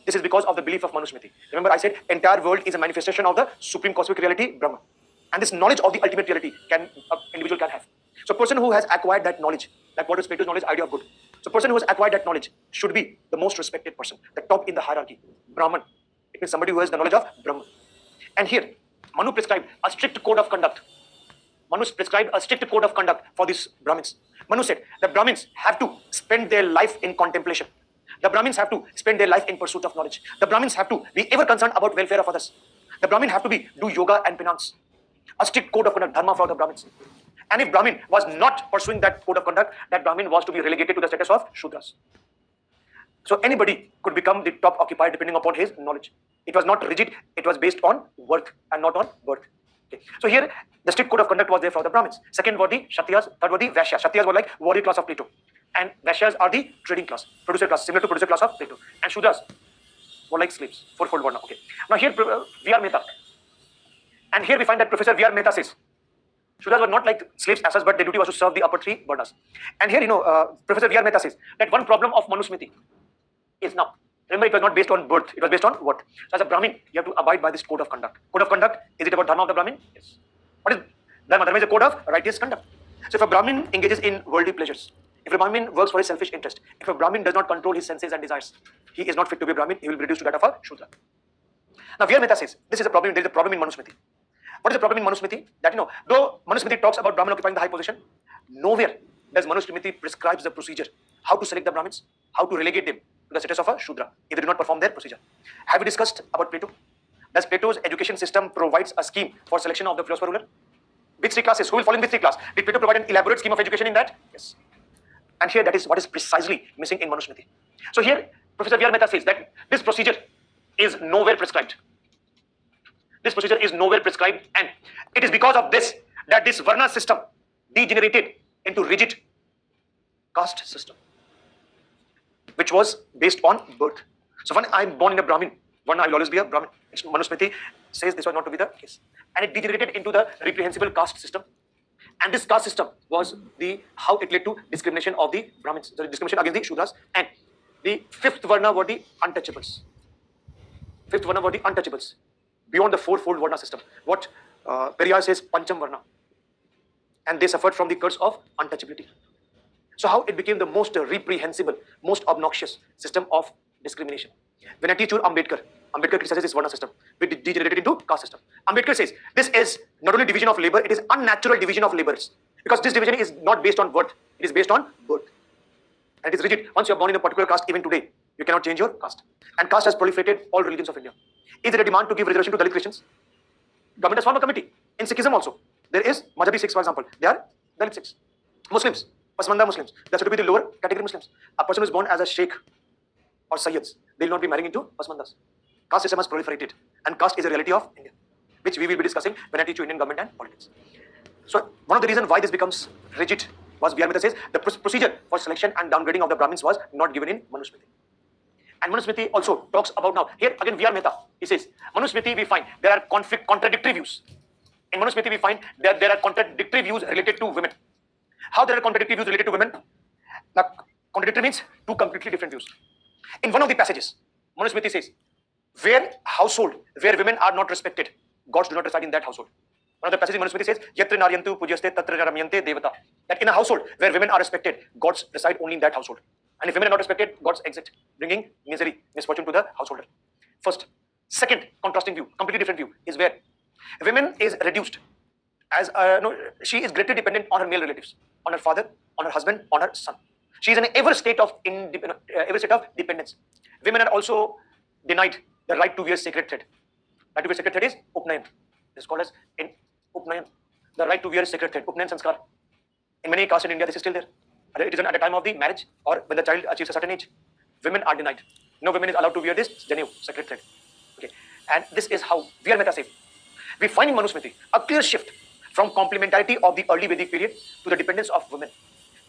Speaker 1: This is because of the belief of Manusmriti. Remember, I said entire world is a manifestation of the supreme cosmic reality, Brahma. And this knowledge of the ultimate reality individual can have. So a person who has acquired that knowledge, like what is Plato's knowledge, idea of good. So a person who has acquired that knowledge should be the most respected person, the top in the hierarchy, Brahman. It means somebody who has the knowledge of Brahman. And here, Manu prescribed a strict code of conduct. Manu prescribed a strict code of conduct for these Brahmins. Manu said the Brahmins have to spend their life in contemplation. The Brahmins have to spend their life in pursuit of knowledge. The Brahmins have to be ever concerned about welfare of others. The Brahmin have to do yoga and penance. A strict code of conduct, dharma for the Brahmins. And if Brahmin was not pursuing that code of conduct, that Brahmin was to be relegated to the status of Shudras. So anybody could become the top occupier depending upon his knowledge. It was not rigid, it was based on worth and not on birth. Okay. So here, the strict code of conduct was there for the Brahmins. Second were the Kshatriyas, third were the Vaishyas. Kshatriyas were like warrior class of Plato. And Vaishyas are the trading class, producer class, similar to producer class of Plato. And Shudras were like slaves, 4-fold Varna. Okay. Now here, V.R. Mehta. And here we find that Professor V.R. Mehta says, Shudras were not like slaves as such, but their duty was to serve the upper 3 Varnas. And here, Professor V.R. Mehta says that one problem of Manusmriti is now, remember, it was not based on birth, it was based on what? So as a Brahmin, you have to abide by this code of conduct. Code of conduct, is it about dharma of the Brahmin? Yes. What is dharma? Dharma is a code of righteous conduct. So if a Brahmin engages in worldly pleasures, if a Brahmin works for his selfish interest, if a Brahmin does not control his senses and desires, he is not fit to be a Brahmin, he will be reduced to that of a Shudra. Now V.R. Mehta says, this is a problem, there is a problem in Manusmriti. What is the problem in Manusmriti? That though Manusmriti talks about Brahmin occupying the high position, nowhere does Manusmriti prescribes the procedure, how to select the Brahmins, how to relegate them to the status of a Shudra if they do not perform their procedure. Have we discussed about Plato? Does Plato's education system provides a scheme for selection of the philosopher ruler? Which 3 classes? Who will fall in which 3 class? Did Plato provide an elaborate scheme of education in that? Yes. And here that is what is precisely missing in Manusmriti. So here Professor V.R. Mehta says that this procedure is nowhere prescribed. This procedure is nowhere prescribed, and it is because of this that this Varna system degenerated into rigid caste system, which was based on birth. So when I am born in a Brahmin, Varna, I will always be a Brahmin. Manusmriti says this was not to be the case. And it degenerated into the reprehensible caste system. And this caste system was how it led to discrimination of the Brahmins, the discrimination against the Shudras. And the 5th Varna were the untouchables. 5th Varna were the untouchables. Beyond the 4-fold Varna system. What Periyar says, Pancham Varna. And they suffered from the curse of untouchability. So how it became the most reprehensible, most obnoxious system of discrimination. When I teach you Ambedkar criticizes this Varna system, which degenerated into caste system. Ambedkar says, this is not only division of labor, it is unnatural division of labors. Because this division is not based on worth, it is based on birth. And it is rigid. Once you are born in a particular caste, even today, you cannot change your caste. And caste has proliferated all religions of India. Is there a demand to give reservation to Dalit Christians? Government has formed a committee. In Sikhism also, there is Madhabi Sikhs, for example. They are Dalit Sikhs. Muslims, Pasmanda Muslims, they are to be the lower category Muslims. A person who is born as a Sheikh or Sayyids, they will not be marrying into Pasmandas. Caste system has proliferated, and caste is a reality of India, which we will be discussing when I teach you Indian government and politics. So one of the reasons why this becomes rigid was V.R. Mehta says the procedure for selection and downgrading of the Brahmins was not given in Manusmriti. And Manusmriti also talks about now, here again V.R. Mehta, he says, Manusmriti we find there are contradictory views. In Manusmriti we find that there are contradictory views related to women. How there are contradictory views related to women? Now, contradictory means 2 completely different views. In one of the passages, Manusmriti says, where women are not respected, gods do not reside in that household. One of the passages in Manusmriti says, Yatra naryantu pujyaste tatra ramyante devata. That in a household where women are respected, gods reside only in that household. And if women are not respected, gods exit, bringing misery, misfortune to the householder. First. Second, contrasting view, completely different view, is where women is reduced as no, she is greatly dependent on her male relatives, on her father, on her husband, on her son. She is in every state of dependence. Women are also denied the right to wear sacred thread. Right to wear sacred thread is upnayan. This is called as in upnayan. The right to wear sacred thread, upnayan sanskar. In many castes in India, this is still there. It is at the time of the marriage or when the child achieves a certain age. Women are denied. No woman is allowed to wear this janu, sacred thread. Okay, and this is how VR Mehta says. We find in Manusmriti a clear shift from complementarity of the early Vedic period to the dependence of women.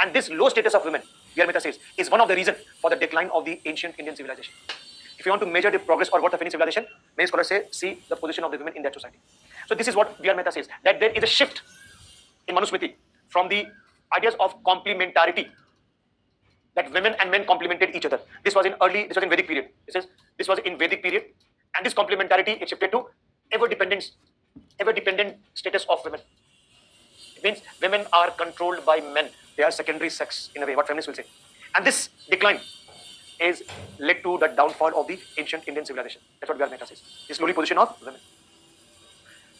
Speaker 1: And this low status of women, VR Mehta says, is one of the reasons for the decline of the ancient Indian civilization. If you want to measure the progress or growth of any civilization, many scholars say, see the position of the women in that society. So this is what VR Mehta says, that there is a shift in Manusmriti from the ideas of complementarity, that women and men complemented each other. This was in Vedic period. It says this was in Vedic period, and this complementarity is shifted to ever dependent status of women. It means women are controlled by men. They are secondary sex in a way, what feminists will say. And this decline is led to the downfall of the ancient Indian civilization. That's what Mehta says. This lowly position of women.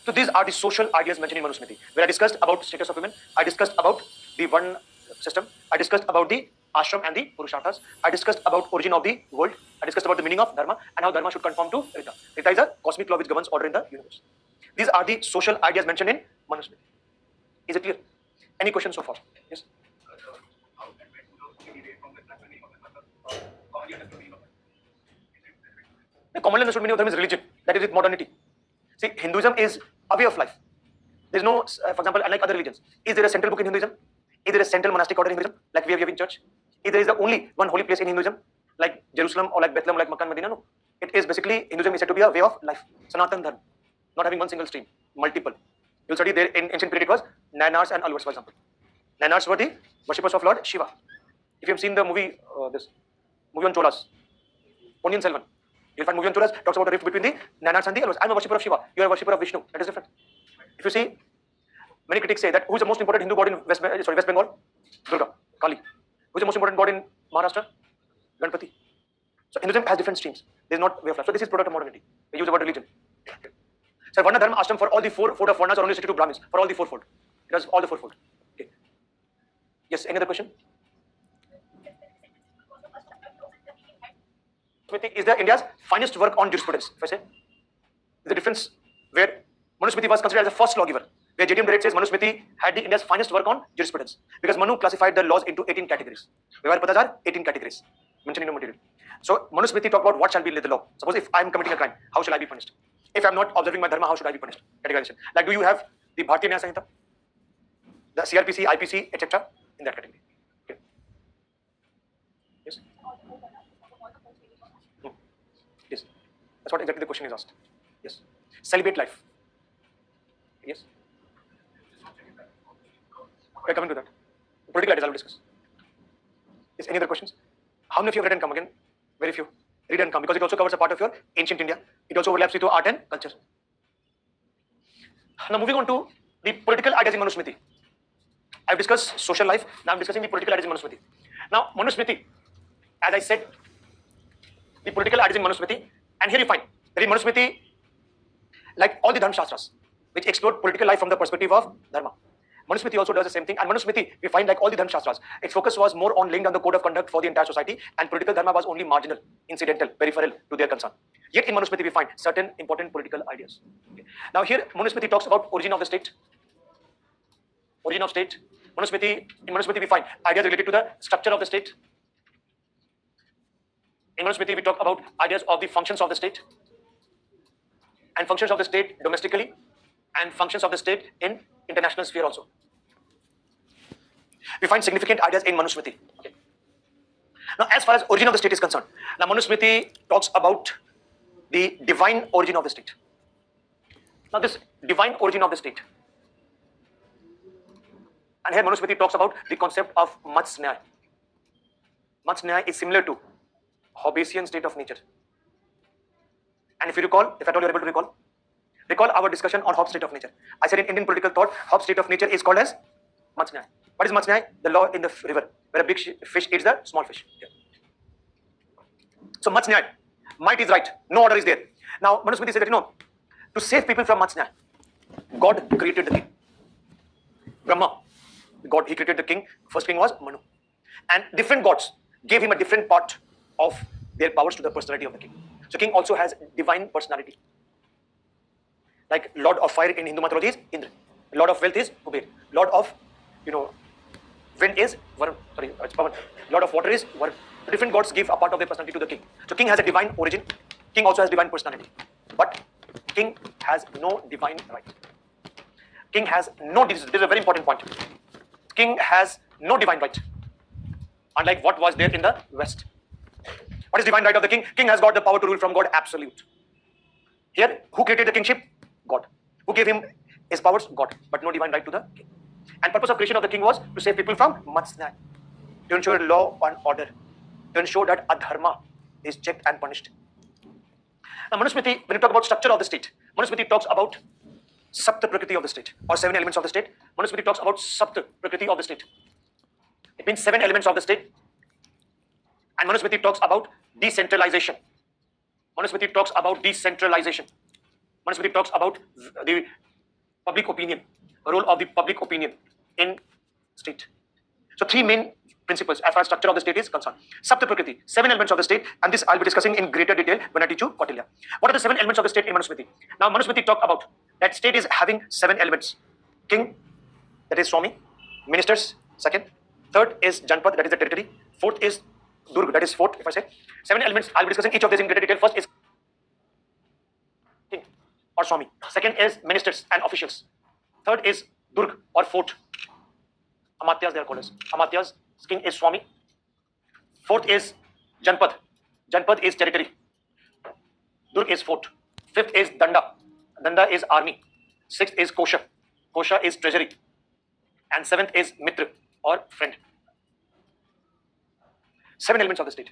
Speaker 1: So these are the social ideas mentioned in Manusmriti. Where I discussed about status of women, I discussed about the Varna system, I discussed about the ashram and the purusharthas, I discussed about origin of the world, I discussed about the meaning of dharma and how dharma should conform to Rita. Rita is a cosmic law which governs order in the universe. These are the social ideas mentioned in Manusmriti. Is it clear? Any questions so far? Yes? The commonly understood meaning of dharma is religion. That is with modernity. See, Hinduism is a way of life. There is no, for example, unlike other religions, is there a central book in Hinduism? Is there a central monastic order in Hinduism, like we have in church? Is there is the only one holy place in Hinduism, like Jerusalem or like Bethlehem, like Makkah and Medina? No. It is basically, Hinduism is said to be a way of life. Sanatan Dharma. Not having one single stream, multiple. You'll study there in ancient period it was Nainars and Alvars, for example. Nainars were the worshippers of Lord Shiva. If you have seen the movie, this movie on Cholas, Ponniyin Selvan, you'll find movie on Cholas talks about the rift between the Nainars and the Alvars. I'm a worshipper of Shiva. You are a worshipper of Vishnu. That is different. If you see, many critics say that who is the most important Hindu god in West Bengal? Durga, Kali. Who is the most important god in Maharashtra? Ganpati. So Hinduism has different streams. There is not way of life. So this is product of modernity. They use the word religion. So Varna Dharma Ashram for all the fold of Varnas are only restricted to Brahmins. For all the fourfold. It has all the fourfold. Okay. Yes, any other question? Manusmriti is the India's finest work on jurisprudence, if I say. The difference where Manusmriti was considered as the first lawgiver, where JDM Direct says Manusmriti had the India's finest work on jurisprudence, because Manu classified the laws into 18 categories. Vyavahar Patas are 18 categories mentioned in the material. So Manusmriti talk about what shall be the law. Suppose if I am committing a crime, how shall I be punished? If I am not observing my dharma, how should I be punished? Categorization. Like, do you have the Bharatiya Nyaya Sanhita, the CRPC, IPC, etc. in that category? Okay. Yes. Yes. That's what exactly the question is asked. Yes. Celibate life. Yes. We're coming to that. Political ideas I will discuss. Yes. Any other questions? How many of you have read and come again? Very few. Read and come, because it also covers a part of your ancient India. It also overlaps with your art and culture. Now moving on to the political ideas in Manusmriti. I've discussed social life. Now I'm discussing the political ideas in Manusmriti. Now Manusmriti, as I said, the political ideas in Manusmriti, and here you find that in Manusmriti, like all the Dharma Shastras, which explore political life from the perspective of Dharma, Manusmriti also does the same thing. And Manusmriti, we find like all the Dharma Shastras, its focus was more on laying down the code of conduct for the entire society, and political Dharma was only marginal, incidental, peripheral to their concern. Yet in Manusmriti, we find certain important political ideas. Okay. Now here, Manusmriti talks about origin of the state. Origin of state. In Manusmriti, we find ideas related to the structure of the state. In Manusmriti, we talk about ideas of the functions of the state, and functions of the state domestically, and functions of the state in international sphere also. We find significant ideas in Manusmriti. Okay. Now, as far as origin of the state is concerned, now Manusmriti talks about the divine origin of the state. Now, this divine origin of the state, and here Manusmriti talks about the concept of Matsnyaya. Matsnyaya is similar to Hobbesian state of nature. And if you recall, if at all you are able to recall, Recall our discussion on Hobbes' state of nature. I said in Indian political thought, Hobbes' state of nature is called as Matsnyaya. What is Matsnyaya? The law in the river, where a big fish eats the small fish. Yeah. So Matsnyaya, might is right, no order is there. Now Manusmriti said that, to save people from Matsnyaya, God created the king. Brahma, God, he created the king. First king was Manu. And different gods gave him a different part of their powers to the personality of the king. So king also has divine personality. Like Lord of Fire in Hindu mythology is Indra. Lord of Wealth is Kuber. Lord of, wind is Varun. Sorry, it's Pavan. Lord of Water is Varun. So different gods give a part of their personality to the king. So king has a divine origin. King also has divine personality. But king has no divine right. King has no, this is a very important point. King has no divine right. Unlike what was there in the West. What is divine right of the king? King has got the power to rule from God, absolute. Here, who created the kingship? God. Who gave him his powers? God. But no divine right to the king. And purpose of creation of the king was to save people from Matsnyaya, to ensure law and order, to ensure that adharma is checked and punished. Now Manusmriti, when you talk about structure of the state, Manusmriti talks about sapta prakriti of the state, or 7 elements of the state. Manusmriti talks about sapta prakriti of the state. It means 7 elements of the state. And Manusmriti talks about decentralization. Manusmriti talks about decentralization. Manusmriti talks about the public opinion, role of the public opinion in state. So 3 main principles as far as structure of the state is concerned. Sapta prakriti, 7 elements of the state, and this I'll be discussing in greater detail when I teach you Kautilya. What are the 7 elements of the state in Manusmriti? Now Manusmriti talk about that state is having 7 elements. King, that is Swami. Ministers, second. Third is Janpad, that is the territory. Fourth is Durg, that is fort, if I say. 7 elements, I'll be discussing each of these in greater detail. First is King or Swami. Second is ministers and officials. Third is Durg or fort. Amatyas, they are called as. Amatyas, king is Swami. Fourth is Janpad. Janpad is territory. Durg is fort. Fifth is Dhandra. Dhandra is army. Sixth is Kosha. Kosha is treasury. And 7th is Mitra or friend. 7 elements of the state.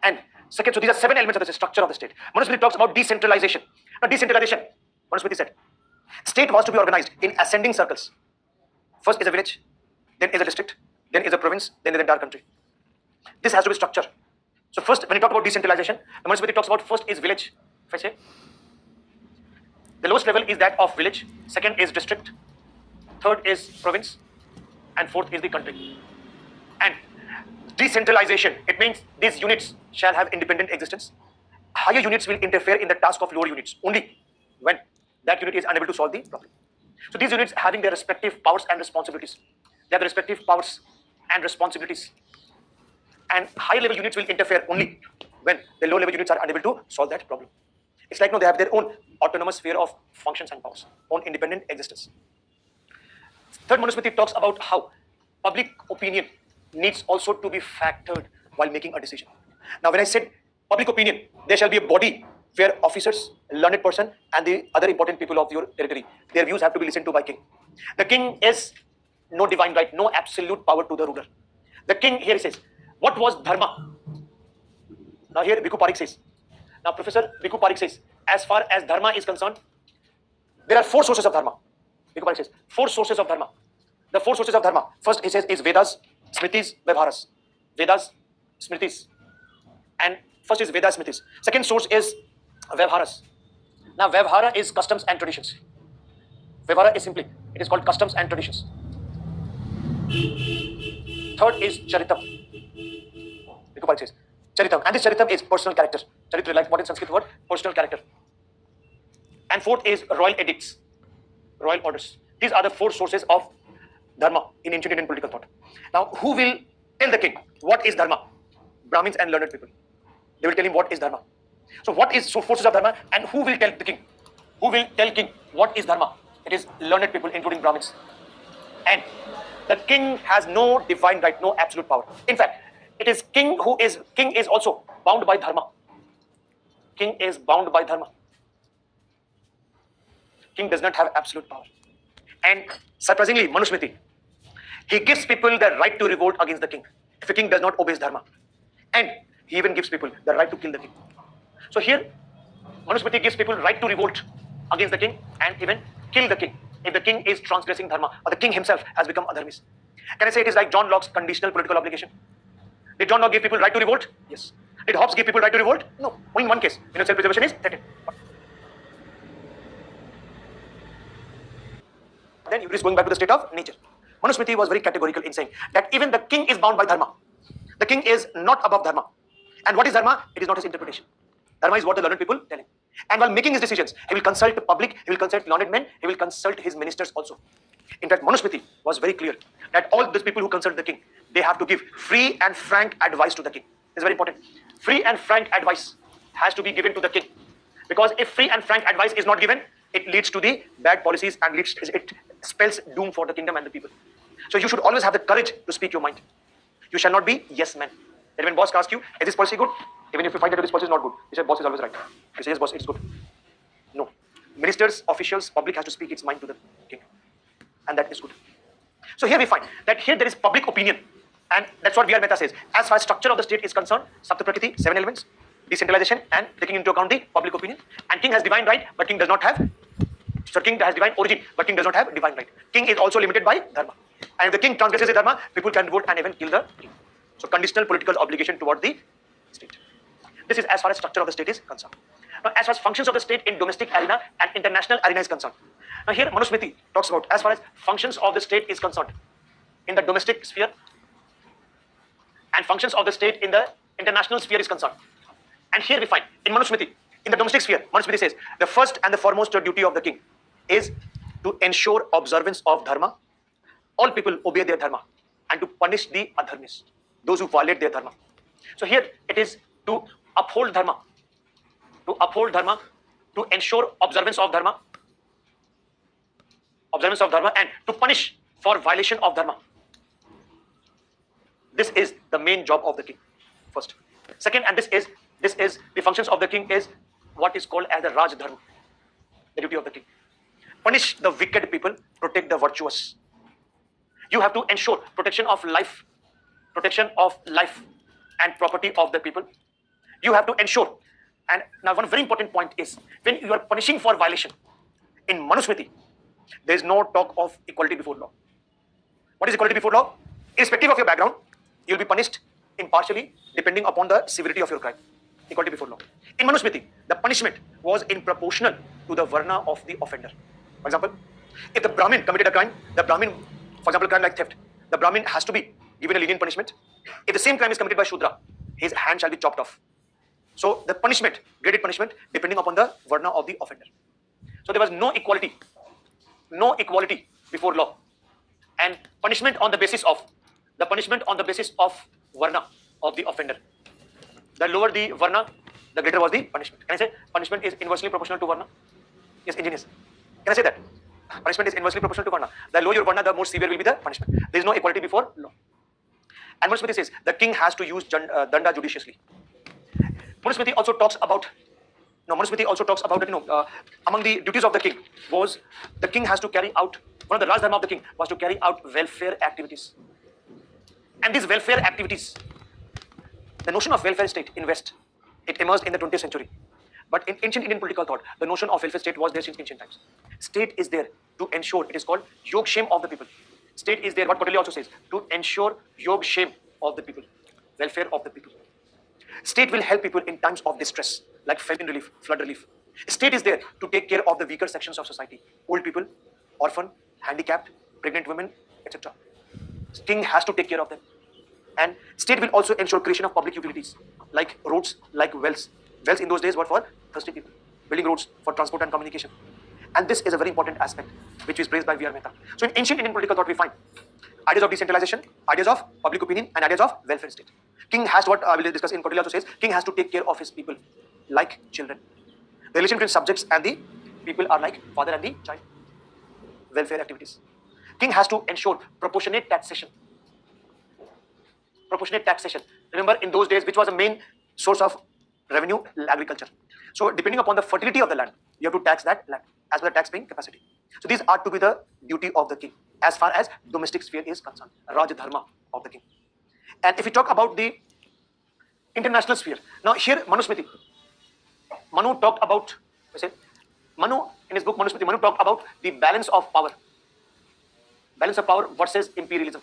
Speaker 1: And second, so these are 7 elements of the structure of the state. Manusmriti talks about decentralization. Now decentralization, Manusmriti said, state was to be organized in ascending circles. First is a village, then is a district, then is a province, then is the entire country. This has to be structure. So first, when you talk about decentralization, Manusmriti talks about first is village. If I say, the lowest level is that of village, second is district, third is province, and fourth is the country. And decentralization, it means these units shall have independent existence. Higher units will interfere in the task of lower units only when that unit is unable to solve the problem. So these units having their respective powers and responsibilities. They have their respective powers and responsibilities. And higher level units will interfere only when the low level units are unable to solve that problem. It's like they have their own autonomous sphere of functions and powers, own independent existence. Third, Manusmriti talks about how public opinion needs also to be factored while making a decision. Now, when I said public opinion, there shall be a body where officers, learned person, and the other important people of your territory, their views have to be listened to by king. The king is no divine right, no absolute power to the ruler. The king here says, what was dharma? Now here Bhikkhu Parikh says, now Professor Bhikkhu Parikh says, as far as dharma is concerned, there are 4 sources of dharma. Bhikkhu Parikh says, 4 sources of dharma. The 4 sources of dharma, first he says is Vedas, Smritis, Vyavharas. Vedas, Smritis. And first is Vedas, Smritis. Second source is Vyavharas. Now Vyavhara is customs and traditions. Vyavhara is simply, it is called customs and traditions. Third is Charitam. Bhikkhu Parikh says, Charitam. And this Charitam is personal character. Charitra, like what in Sanskrit word? Personal character. And fourth is royal edicts, royal orders. These are the 4 sources of dharma in ancient Indian political thought. Now, who will tell the king what is dharma? Brahmins and learned people. They will tell him what is dharma. So what is 4 sources of dharma, and who will tell the king? Who will tell king what is dharma? It is learned people, including Brahmins. And the king has no divine right, no absolute power. In fact, it is king is also bound by dharma. King is bound by dharma. King does not have absolute power. And surprisingly, Manusmriti, he gives people the right to revolt against the king if the king does not obey dharma. And he even gives people the right to kill the king. So here, Manusmriti gives people right to revolt against the king and even kill the king if the king is transgressing dharma or the king himself has become adharmis. Can I say it is like John Locke's conditional political obligation? Did John Locke give people right to revolt? Yes. Did Hobbes give people right to revolt? No. Only in one case, when self-preservation is threatened. Then you risk going back to the state of nature. Manusmriti was very categorical in saying that even the king is bound by dharma. The king is not above dharma. And what is dharma? It is not his interpretation. Dharma is what the learned people tell him. And while making his decisions, he will consult the public, he will consult learned men, he will consult his ministers also. In fact, Manusmriti was very clear that all these people who consult the king, they have to give free and frank advice to the king. It's very important. Free and frank advice has to be given to the king. Because if free and frank advice is not given, it leads to the bad policies and it spells doom for the kingdom and the people. So you should always have the courage to speak your mind. You shall not be yes man. And when boss asks you, is this policy good? Even if you find that this policy is not good, you say boss is always right. You say yes boss, it's good. No. Ministers, officials, public has to speak its mind to the king. And that is good. So here we find that here there is public opinion. And that's what V.R. Mehta says. As far as structure of the state is concerned, Sapta Prakriti, 7 elements, decentralization and taking into account the public opinion. And king has divine right, but king does not have. So king has divine origin, but king does not have divine right. King is also limited by dharma. And if the king transgresses the dharma, people can vote and even kill the king. So conditional political obligation toward the state. This is as far as structure of the state is concerned. Now as far as functions of the state in domestic arena and international arena is concerned. Now here Manusmriti talks about as far as functions of the state is concerned in the domestic sphere and functions of the state in the international sphere is concerned. And here we find in Manusmriti, in the domestic sphere, Manusmriti says the first and the foremost duty of the king is to ensure observance of dharma. All people obey their dharma and to punish the adharmis, those who violate their dharma. So here it is to uphold dharma, to ensure observance of dharma and to punish for violation of dharma. This is the main job of the king. First. Second, and this is the functions of the king is what is called as the Raj Dharma, the duty of the king. Punish the wicked people, protect the virtuous. You have to ensure protection of life and property of the people. You have to ensure, and now one very important point is when you are punishing for violation, in Manusmriti, there is no talk of equality before law. What is equality before law? Irrespective of your background, you will be punished impartially depending upon the severity of your crime. Equality before law. In Manusmriti, the punishment was in proportional to the varna of the offender. For example, if the Brahmin committed a crime, for example, a crime like theft, the Brahmin has to be given a lenient punishment. If the same crime is committed by Shudra, his hand shall be chopped off. So the punishment, graded punishment, depending upon the varna of the offender. So there was no equality before law, and punishment on the basis of varna of the offender. The lower the varna, the greater was the punishment. Can I say punishment is inversely proportional to varna? Yes, ingenious. Can I say that? Punishment is inversely proportional to varna. The lower your varna, the more severe will be the punishment. There is no equality before law. And Manusmriti says the king has to use danda judiciously. Manusmriti also talks about that, among the duties of the king was the king has to carry out, one of the Raj Dharma of the king was to carry out welfare activities. And these welfare activities, the notion of welfare state in West, it emerged in the 20th century. But in ancient Indian political thought, the notion of welfare state was there since ancient times. State is there to ensure, it is called yog shem of the people. State is there, what Kotelya also says, to ensure yog shem of the people, welfare of the people. State will help people in times of distress, like famine relief, flood relief. State is there to take care of the weaker sections of society, old people, orphan, handicapped, pregnant women, etc. King has to take care of them. And state will also ensure creation of public utilities, like roads, like wells. Wells in those days were for thirsty people, building roads for transport and communication. And this is a very important aspect, which is praised by V.R. Mehta. So in ancient Indian political thought, we find ideas of decentralization, ideas of public opinion, and ideas of welfare state. King has what I will discuss in Kotelya also says, king has to take care of his people like children. The relation between subjects and the people are like father and the child. Welfare activities. King has to ensure proportionate taxation. Remember, in those days, which was the main source of revenue? Agriculture. So depending upon the fertility of the land, you have to tax that land as per the tax paying capacity. So these are to be the duty of the king as far as domestic sphere is concerned, Raj Dharma of the king. And if we talk about the international sphere, now here Manusmriti, Manu talked about, Manu, in his book Manusmriti, Manu talked about the balance of power versus imperialism.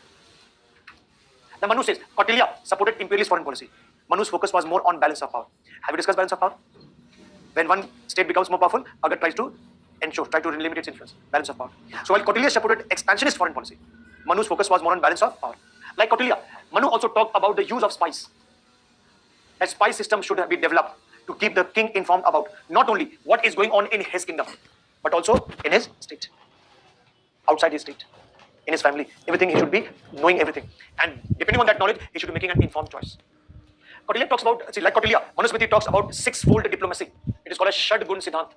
Speaker 1: Now Manu says Kautilya supported imperialist foreign policy. Manu's focus was more on balance of power. Have you discussed balance of power? When one state becomes more powerful, other tries to limit its influence. Balance of power. So while Kautilya supported expansionist foreign policy, Manu's focus was more on balance of power. Like Kautilya, Manu also talked about the use of spies. A spy system should be developed to keep the king informed about not only what is going on in his kingdom, but also in his state, outside his state, in his family. Everything, he should be knowing everything. And depending on that knowledge, he should be making an informed choice. Kautilya talks about, like Kautilya, Manusmriti talks about six-fold diplomacy. It is called as Shad-Gun Siddhant.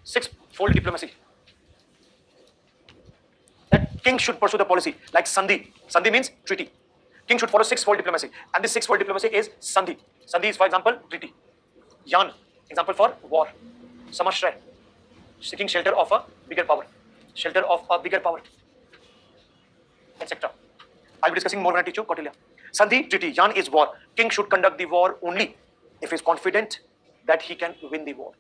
Speaker 1: Six-fold diplomacy. That king should pursue the policy like Sandhi. Sandhi means treaty. King should follow six-fold diplomacy. And this six-fold diplomacy is Sandhi. Sandhi is, for example, treaty. Yan, example for war. Samashray, seeking shelter of a bigger power. Shelter of a bigger power, etc. I'll be discussing more when I teach you Kautilya. Sandhi, treaty. Yan is war. King should conduct the war only if he is confident that he can win the war.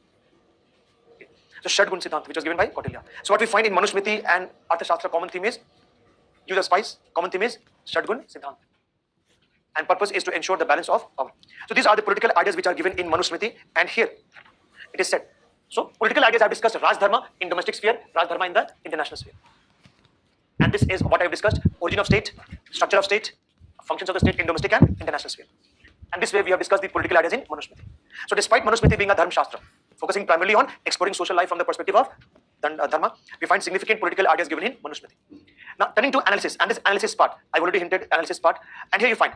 Speaker 1: Okay. So Shad-Gun Siddhant, which was given by Kautilya. So what we find in Manusmriti and Arthashastra, common theme is use of spies. Common theme is Shad-Gun Siddhant. And purpose is to ensure the balance of power. So these are the political ideas which are given in Manusmriti, and here it is said. So political ideas I have discussed: Raj Dharma in domestic sphere, Raj Dharma in the international sphere. And this is what I have discussed: origin of state, structure of state, functions of the state in domestic and international sphere. And this way we have discussed the political ideas in Manusmriti. So despite Manusmriti being a Dharma Shastra, focusing primarily on exploring social life from the perspective of Dharma, we find significant political ideas given in Manusmriti. Now turning to analysis, and this analysis part, I've already hinted analysis part, and here you find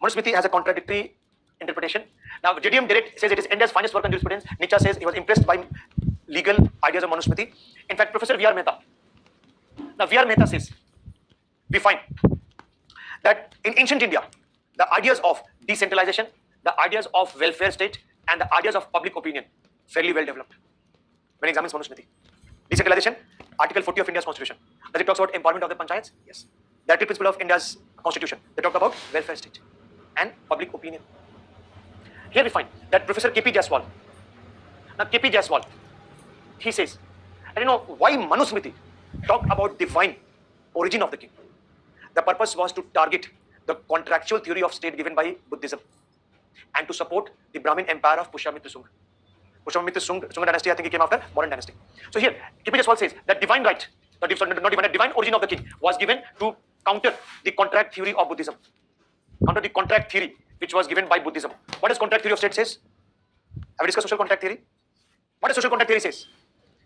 Speaker 1: Manusmriti has a contradictory interpretation. Now, JDM Direct says it is India's finest work on jurisprudence. Nietzsche says he was impressed by legal ideas of Manusmriti. In fact, Professor V.R. Mehta. Now, V.R. Mehta says, we find that in ancient India, the ideas of decentralization, the ideas of welfare state, and the ideas of public opinion fairly well developed. When examines Manusmriti. Decentralization, Article 40 of India's Constitution. Does it talks about empowerment of the panchayats? Yes. The active principle of India's Constitution. They talk about welfare state and public opinion. Here we find that Professor K.P. Jaiswal. Now K.P. Jaiswal, he says, I don't know why Manusmriti talked about divine origin of the king. The purpose was to target the contractual theory of state given by Buddhism and to support the Brahmin empire of Pushyamitra Sungha. Pushyamitra Sungha dynasty, I think it came after modern dynasty. So here, K.P. Jaiswal says that divine right, not divine, the divine origin of the king was given to counter the contract theory of Buddhism. Counter the contract theory which was given by Buddhism. What does contract theory of state says? Have we discussed social contract theory? What does social contract theory says?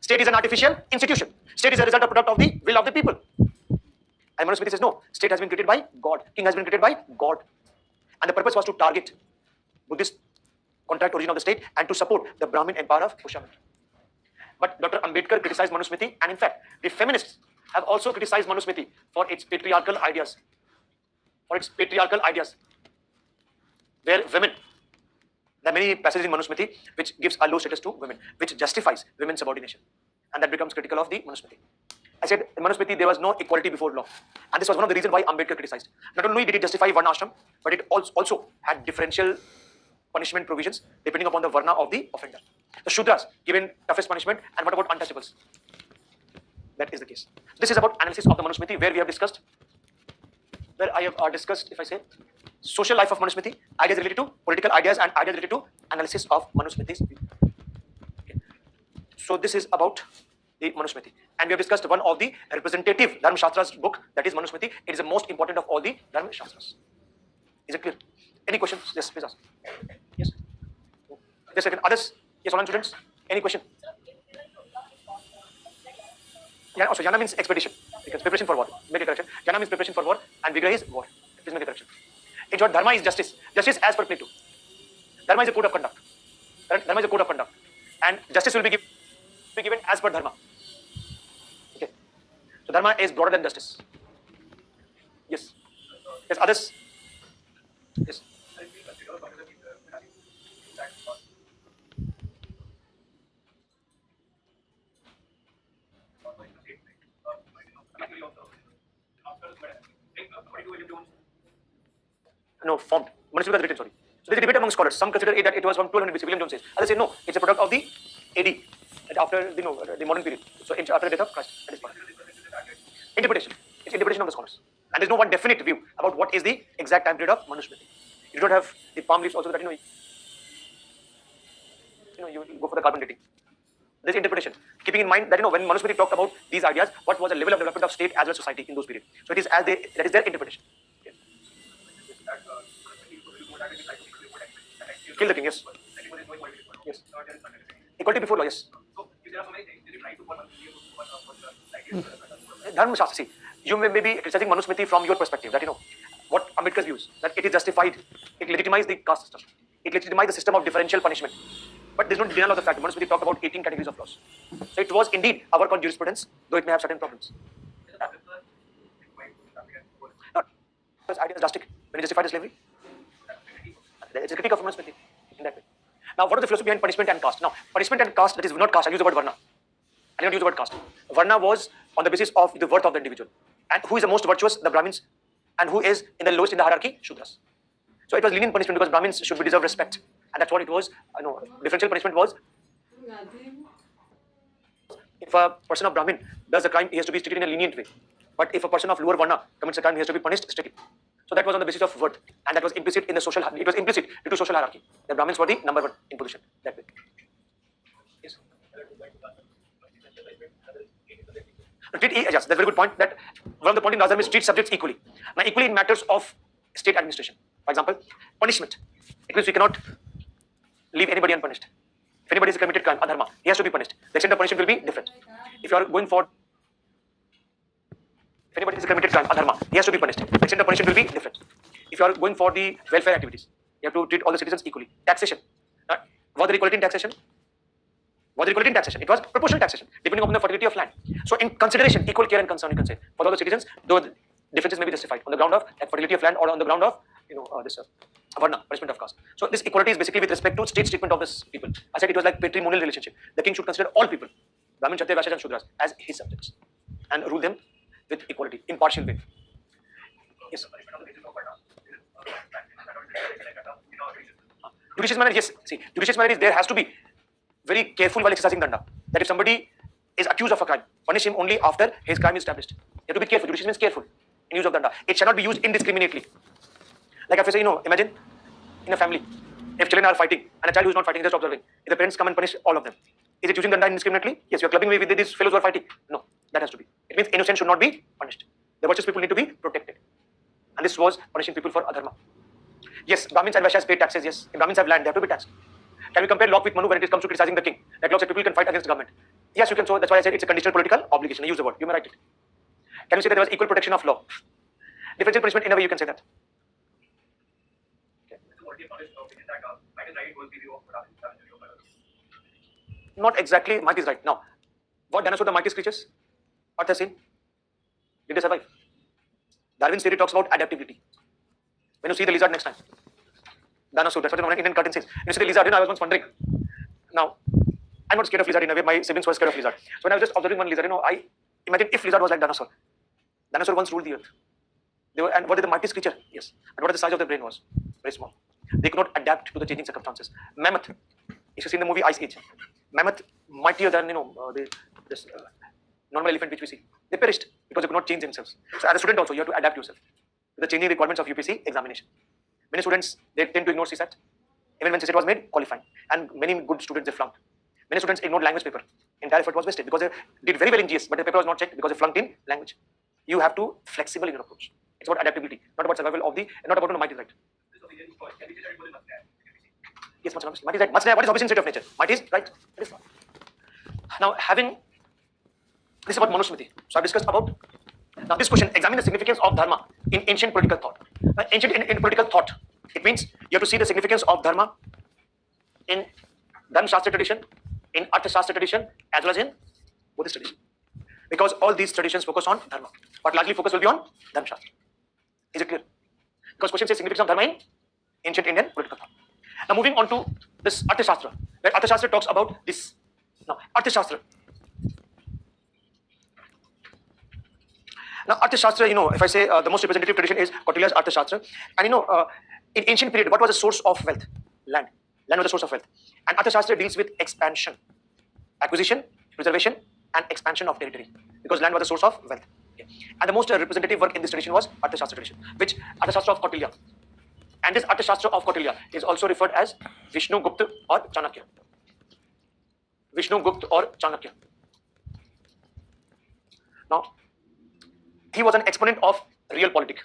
Speaker 1: State is an artificial institution. State is a result of product of the will of the people. And Manusmriti says no, state has been created by God. King has been created by God. And the purpose was to target Buddhist contract origin of the state and to support the Brahmin empire of Pushyamitra. But Dr. Ambedkar criticized Manusmriti, and in fact, the feminists have also criticized Manusmriti for its patriarchal ideas. Where women, there are many passages in Manusmriti which gives a low status to women, which justifies women's subordination. And that becomes critical of the Manusmriti. I said in Manusmriti there was no equality before law. And this was one of the reasons why Ambedkar criticized. Not only did it justify Varna Ashram, but it also had differential punishment provisions depending upon the Varna of the offender. The Shudras given toughest punishment, and what about untouchables? That is the case. This is about analysis of the Manusmriti, where we have discussed, where I have discussed, if I say, social life of Manusmriti, ideas related to political ideas, and ideas related to analysis of Manusmriti's. Okay. So this is about the Manusmriti, and we have discussed one of the representative Dharma Shastras book, that is Manusmriti. It is the most important of all the Dharma Shastras. Is it clear? Any questions? Yes, please ask. Yes. Just a second. Others? Yes, online students. Any question? Yeah, also Yana means expedition. Because preparation for war. Make a correction. Yana means preparation for war, and Vigraha is war. Please make a correction. In short, Dharma is justice. Justice as per Plato. Dharma is a code of conduct. Dharma is a code of conduct. And justice will be given as per Dharma. Okay. So Dharma is broader than justice. Yes. Yes, others? Yes. No, formed. Manusmriti was written, sorry. So there's a debate among scholars. Some consider it that it was from 1200 BC. William Jones says. Others say no, it's a product of the AD, after the modern period. So after the death of Christ. That is part. Interpretation. It's interpretation of the scholars. And there's no one definite view about what is the exact time period of Manusmriti. You don't have the palm leaves also that you go for the carbon dating. There's interpretation. Keeping in mind that when Manusmriti talked about these ideas, what was the level of development of state as well as society in those periods. So it is that is their interpretation. Okay. Kill the king, yes. Yes. Equality before law, yes. Dharma Shastra, see, you may be criticizing Manusmriti from your perspective, that what Ambedkar's views, that it is justified, it legitimizes the caste system, it legitimizes the system of differential punishment. But there's no denial of the fact that Manusmriti talked about 18 categories of laws. So it was indeed a work on jurisprudence, though it may have certain problems. No, because idea is drastic. When he justified slavery, it's a critique of Manusmriti in that way. Now, what is the philosophy behind punishment and caste? Now, punishment and caste, that is not caste, I use the word varna. I don't use the word caste. Varna was on the basis of the worth of the individual. And who is the most virtuous? The Brahmins. And who is in the lowest in the hierarchy? Shudras. So it was lenient punishment because Brahmins should be deserve respect. And that's what it was. Differential punishment was, if a person of Brahmin does a crime, he has to be treated in a lenient way. But if a person of lower Varna commits a crime, he has to be punished strictly. So that was on the basis of worth. And that was implicit in the social, it was implicit due to social hierarchy. The Brahmins were the number one in position. That way. Yes. Yes, that's a very good point. That one of the point in Razam is treat subjects equally. Now, equally in matters of state administration. For example, punishment. It means we cannot leave anybody unpunished. If anybody has committed crime, adharma, he has to be punished. The extent of punishment will be different. If you are going for, if anybody has committed crime, adharma, he has to be punished. The extent of punishment will be different. If you are going for the welfare activities, you have to treat all the citizens equally. Taxation. Was there equality in taxation? Was there equality in taxation? It was proportional taxation, depending upon the fertility of land. So in consideration, equal care and concern, you can say, for all the citizens, though the differences may be justified on the ground of fertility of land or on the ground of, this varna, punishment of caste. So this equality is basically with respect to state treatment of this people. I said it was like patrimonial relationship. The king should consider all people, Brahmin, Kshatriya, Vaishyas and Shudras, as his subjects and rule them with equality, impartial way. Yes. Judicious manner, yes. See, judicious manner is there has to be very careful while exercising danda. That if somebody is accused of a crime, punish him only after his crime is established. You have to be careful. Judicious means careful in use of danda. It shall not be used indiscriminately. Like if I say, imagine in a family, if children are fighting and a child who is not fighting, just observing, if the parents come and punish all of them, is it using danda indiscriminately? Yes, you are clubbing me with these fellows who are fighting. No, that has to be. It means innocent should not be punished. The virtuous people need to be protected. And this was punishing people for adharma. Yes, Brahmins and Vaishyas pay taxes. Yes, if Brahmins have land, they have to be taxed. Can we compare Locke with Manu when it comes to criticizing the king? Like Locke said, people can fight against the government. Yes, you can. So that's why I said it's a conditional political obligation. I use the word. You may write it. Can you say that there was equal protection of law? Differential punishment, in a way, you can say that. Okay. Not exactly. Might is right. Now, what dinosaur the mightiest creatures? What has seen? Did they survive? Darwin's theory talks about adaptability. When you see the lizard next time, dinosaur, that's what the Indian cartoon says. When you see the lizard, I was once wondering. Now, I'm not scared of lizard in a way. My siblings were scared of lizard. So when I was just observing one lizard, I imagine if lizard was like dinosaur. Dinosaur once ruled the earth. They were, and what is the mightiest creature? Yes. And what is the size of their brain was? Very small. They could not adapt to the changing circumstances. Mammoth. If you see in the movie Ice Age, mammoth mightier than this normal elephant which we see. They perished because they could not change themselves. So as a student also, you have to adapt yourself to the changing requirements of UPSC examination. Many students, they tend to ignore CSAT. Even when CSAT was made, qualifying. And many good students, they flunked. Many students ignored language paper. Entire effort was wasted because they did very well in GS, but the paper was not checked because they flunked in language. You have to flexible in your approach. It's about adaptability, not about survival of the, not about might is right. Yes, might is right. What is opposite state of nature? Might is right. It is not. Now, having this is about Manusmriti. So I've discussed about. Now this question, examine the significance of dharma in ancient political thought. Ancient in political thought, it means you have to see the significance of dharma in Dharma Shastra tradition, in Artha Shastra tradition, as well as in Buddhist tradition. Because all these traditions focus on dharma, but largely focus will be on Dharma Shastra. Is it clear? Because question says significance of dharma in ancient Indian political thought. Now moving on to this Artha Shastra, where Artha Shastra talks about this. Now Artha Shastra. Now, Artha Shastra, if I say the most representative tradition is Kautilya's Artha Shastra, and In ancient period, what was the source of wealth? Land. Land was the source of wealth. And Arthashastra deals with expansion, acquisition, preservation, and expansion of territory, because land was the source of wealth. Okay. And the most representative work in this tradition was Arthashastra tradition, which Arthashastra of Kautilya. And this Arthashastra of Kautilya is also referred as Vishnu Gupta or Chanakya. Vishnu Gupta or Chanakya. Now, he was an exponent of realpolitik.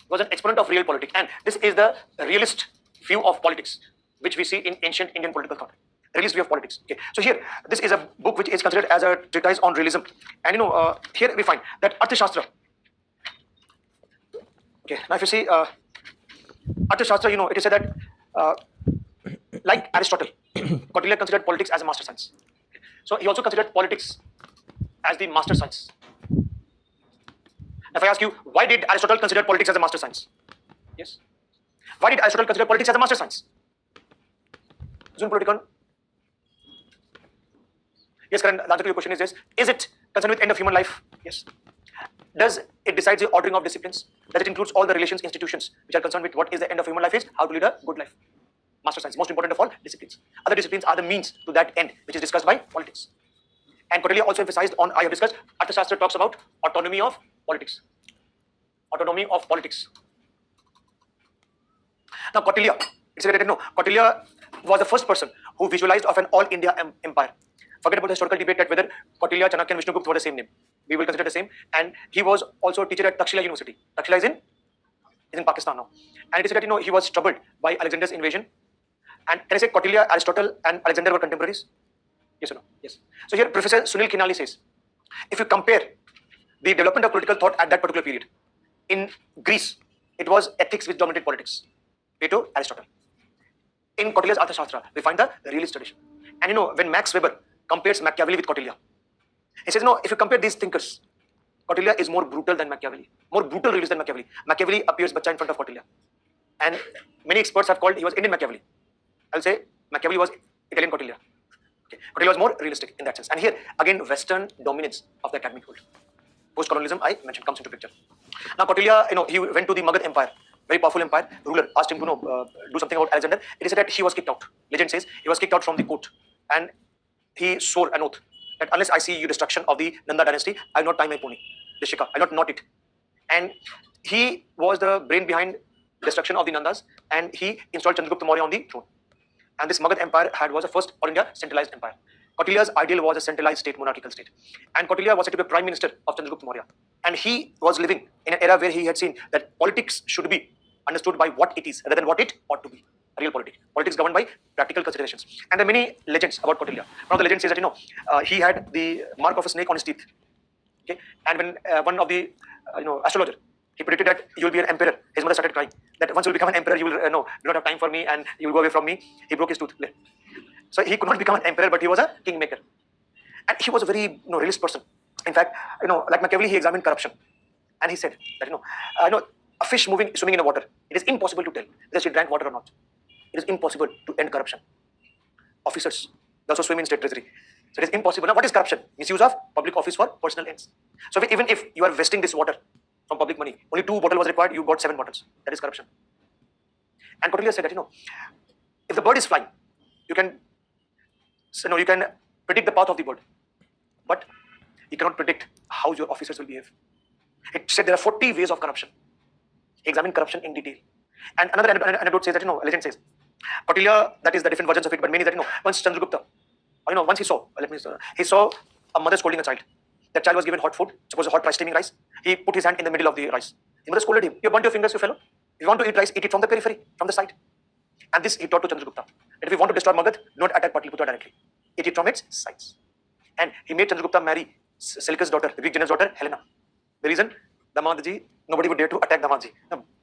Speaker 1: Was an exponent of realpolitik, and this is the realist view of politics, which we see in ancient Indian political thought. Realist view of politics. Okay, so here this is a book which is considered as a treatise on realism, and here we find that Arthashastra. Okay, now if you see Arthashastra, it is said that like Aristotle, Kautilya considered politics as a master science. So he also considered politics as the master science. If I ask you, why did Aristotle consider politics as a master science? Yes. Why did Aristotle consider politics as a master science? Zoom Politikon. Yes, Karan, the answer to your question is yes. Is it concerned with end of human life? Yes. Does it decide the ordering of disciplines? Does it includes all the relations, institutions which are concerned with what is the end of human life is, how to lead a good life? Master science, most important of all disciplines. Other disciplines are the means to that end, which is discussed by politics. And Kautilya also emphasized on, I have discussed, Arthashastra talks about autonomy of politics. Autonomy of politics. Now Kautilya, it's related, Kautilya was the first person who visualized of an all India empire. Forget about the historical debate that whether Kautilya, Chanakya and Vishnu Gupta were the same name. We will consider the same. And he was also a teacher at Takshila University. Takshila is in Pakistan now. And it is said that he was troubled by Alexander's invasion. And can I say Kautilya, Aristotle and Alexander were contemporaries? Yes or no? Yes. So here Professor Sunil Kinali says, if you compare the development of political thought at that particular period, in Greece, it was ethics which dominated politics. Plato, Aristotle. In Kautilya's Arthashastra, we find the realist tradition. And when Max Weber compares Machiavelli with Kautilya, he says, if you compare these thinkers, Kautilya is more brutal than Machiavelli, more brutal realist than Machiavelli. Machiavelli appears bacha in front of Kautilya. And many experts have called he was Indian Machiavelli. I'll say Machiavelli was Italian Kautilya. Okay. Kautilya was more realistic in that sense. And here, again, Western dominance of the academic world. Post-colonialism, I mentioned, comes into picture. Now, Kautilya, he went to the Magad Empire, very powerful empire. Ruler asked him to do something about Alexander. It is said that he was kicked out. Legend says he was kicked out from the court. And he swore an oath that unless I see you destruction of the Nanda dynasty, I will not tie my pony, the shika, I will not knot it. And he was the brain behind destruction of the Nandas, and he installed Chandragupta Maurya on the throne. And this Magad empire was the first all India centralized empire. Kautilya's ideal was a centralized state, monarchical state. And Kautilya was said to be prime minister of Chandragupta Maurya. And he was living in an era where he had seen that politics should be understood by what it is rather than what it ought to be. Real politics. Politics governed by practical considerations. And there are many legends about Kautilya. One of the legends says that he had the mark of a snake on his teeth. Okay, and when one of the astrologer, he predicted that you will be an emperor. His mother started crying that once you will become an emperor, you will do not have time for me and you will go away from me. He broke his tooth. So he could not become an emperor, but he was a kingmaker. And he was a very realist person. In fact, like Machiavelli, he examined corruption, and he said that a fish swimming in the water, it is impossible to tell whether she drank water or not. It is impossible to end corruption. Officers, they also swim in state treasury. So it is impossible. Now, what is corruption? Misuse of public office for personal ends. So even if you are vesting this water from public money, only 2 bottles was required, you got 7 bottles. That is corruption. And Kautilya said that if the bird is flying, you can predict the path of the bird, but you cannot predict how your officers will behave. It said there are 40 ways of corruption. Examine corruption in detail. And another anecdote says that legend says Kautilya, that is the different versions of it, but many that once Chandragupta, once he saw a mother scolding a child. That child was given hot food, suppose a hot rice, steaming rice. He put his hand in the middle of the rice. The mother scolded him. You burnt your fingers, you fellow. If you want to eat rice, eat it from the periphery, from the side. And this he taught to Chandragupta. That if you want to destroy Magad, do not attack Pataliputra directly. Eat it from its sides. And he made Chandragupta marry Seleucus' daughter, the Greek general's daughter, Helena. The reason, Damadji, nobody would dare to attack Damadji.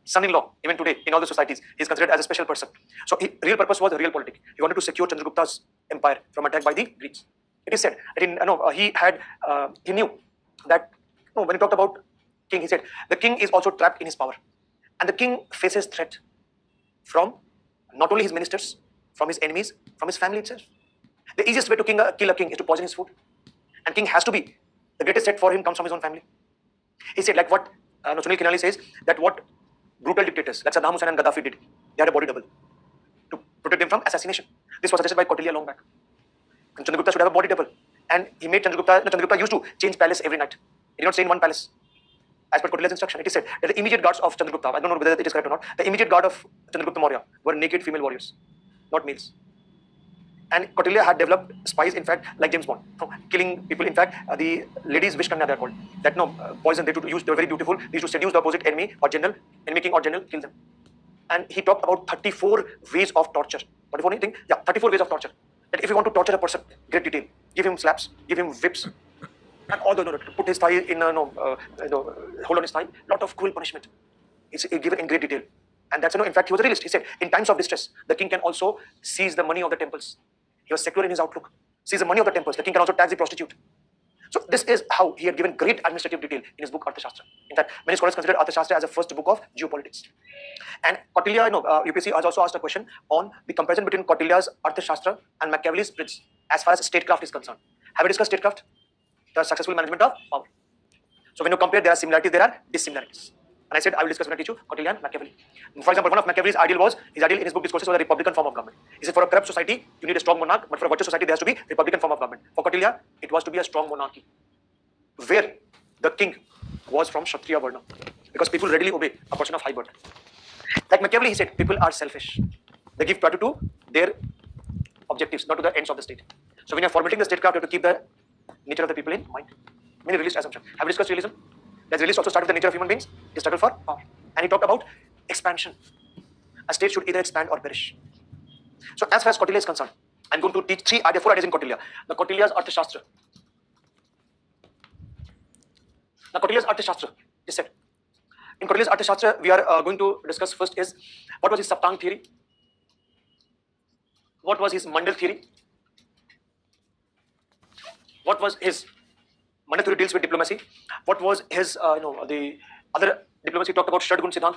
Speaker 1: Son-in-law, even today, in all the societies, he is considered as a special person. So real purpose was real politics. He wanted to secure Chandragupta's empire from attack by the Greeks. It is said that he knew that when he talked about king, he said the king is also trapped in his power, and the king faces threat from not only his ministers, from his enemies, from his family itself. The easiest way to kill a king is to poison his food, and king has to be the greatest threat for him comes from his own family. He said like what Sunil Kinali says that what brutal dictators like Saddam Hussein and Gaddafi did. They had a body double to protect them from assassination. This was suggested by Kautilya long back. And Chandragupta should have a body double. And he made Chandragupta used to change palace every night. He did not stay in one palace. As per Kautilya's instruction, it is said that the immediate guards of Chandragupta, I don't know whether it is correct or not, the immediate guard of Chandragupta Maurya were naked female warriors, not males. And Kautilya had developed spies, in fact, like James Bond, killing people. In fact, the ladies wish kanya they are called. That no poison they used, they were very beautiful. They used to seduce the opposite enemy or general, enemy king or general, kill them. And he talked about 34 ways of torture. What if only thing? Yeah, 34 ways of torture. That if you want to torture a person, great detail. Give him slaps, give him whips, and all the put his thigh in hold on his thigh. Lot of cruel punishment. It's given in great detail. And that's in fact he was a realist. He said in times of distress, the king can also seize the money of the temples. He was secular in his outlook. Seize the money of the temples. The king can also tax the prostitute. So this is how he had given great administrative detail in his book Arthashastra. In fact, many scholars consider Arthashastra as the first book of geopolitics. And Kautilya, UPSC has also asked a question on the comparison between Kautilya's Arthashastra and Machiavelli's Prince as far as statecraft is concerned. Have we discussed statecraft? The successful management of power. So when you compare, there are similarities, there are dissimilarities. And I said I will discuss when I teach you Kautilya and Machiavelli. For example, one of Machiavelli's his ideal in his book Discourses was a republican form of government. He said for a corrupt society, you need a strong monarch, but for a virtuous society, there has to be republican form of government. For Kautilya, it was to be a strong monarchy, where the king was from Kshatriya Varna, because people readily obey a person of high birth. Like Machiavelli, he said, people are selfish. They give priority to their objectives, not to the ends of the state. So when you're formatting the statecraft, you have to keep the nature of the people in mind. Many realist assumption. Have we discussed realism? Does realist also start with the nature of human beings? They struggle for power. And he talked about expansion. A state should either expand or perish. So as far as Kautilya is concerned, I'm going to teach four ideas in Kautilya. The Kautilya's Arthashastra. Now Kautilya's Arthashastra is said. In Kautilya's Arthashastra, we are going to discuss first is what was his Saptang theory? What was his Mandal theory? What was his Mandal theory deals with diplomacy? What was his the other diplomacy talked about Shadgun Siddhant?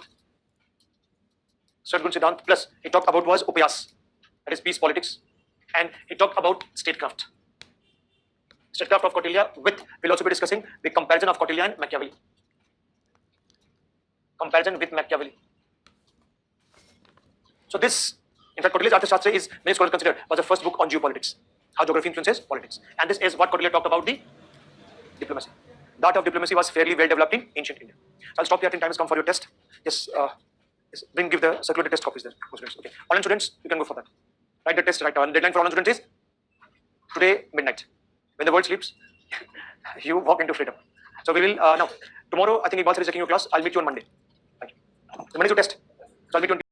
Speaker 1: Shadgun Siddhant plus he talked about was Upayas, that is peace politics, and he talked about statecraft. Statecraft of Kautilya we'll also be discussing the comparison of Kautilya and Machiavelli. Comparison with Machiavelli. So this, in fact, Kautilya's Arthashastra is many scholars considered was the first book on geopolitics, how geography influences politics. And this is what Kautilya talked about the diplomacy. The art of diplomacy was fairly well developed in ancient India. So I'll stop here. Time has come for your test. Yes, give the circulated test copies there. Okay. Online students, you can go for that. Write the test right now. Deadline for online students is today midnight. When the world sleeps, you walk into freedom. So we will now tomorrow. I think Iqbal sir is checking your class. I'll meet you on Monday. Thank you. The Monday is your test. So I'll meet you on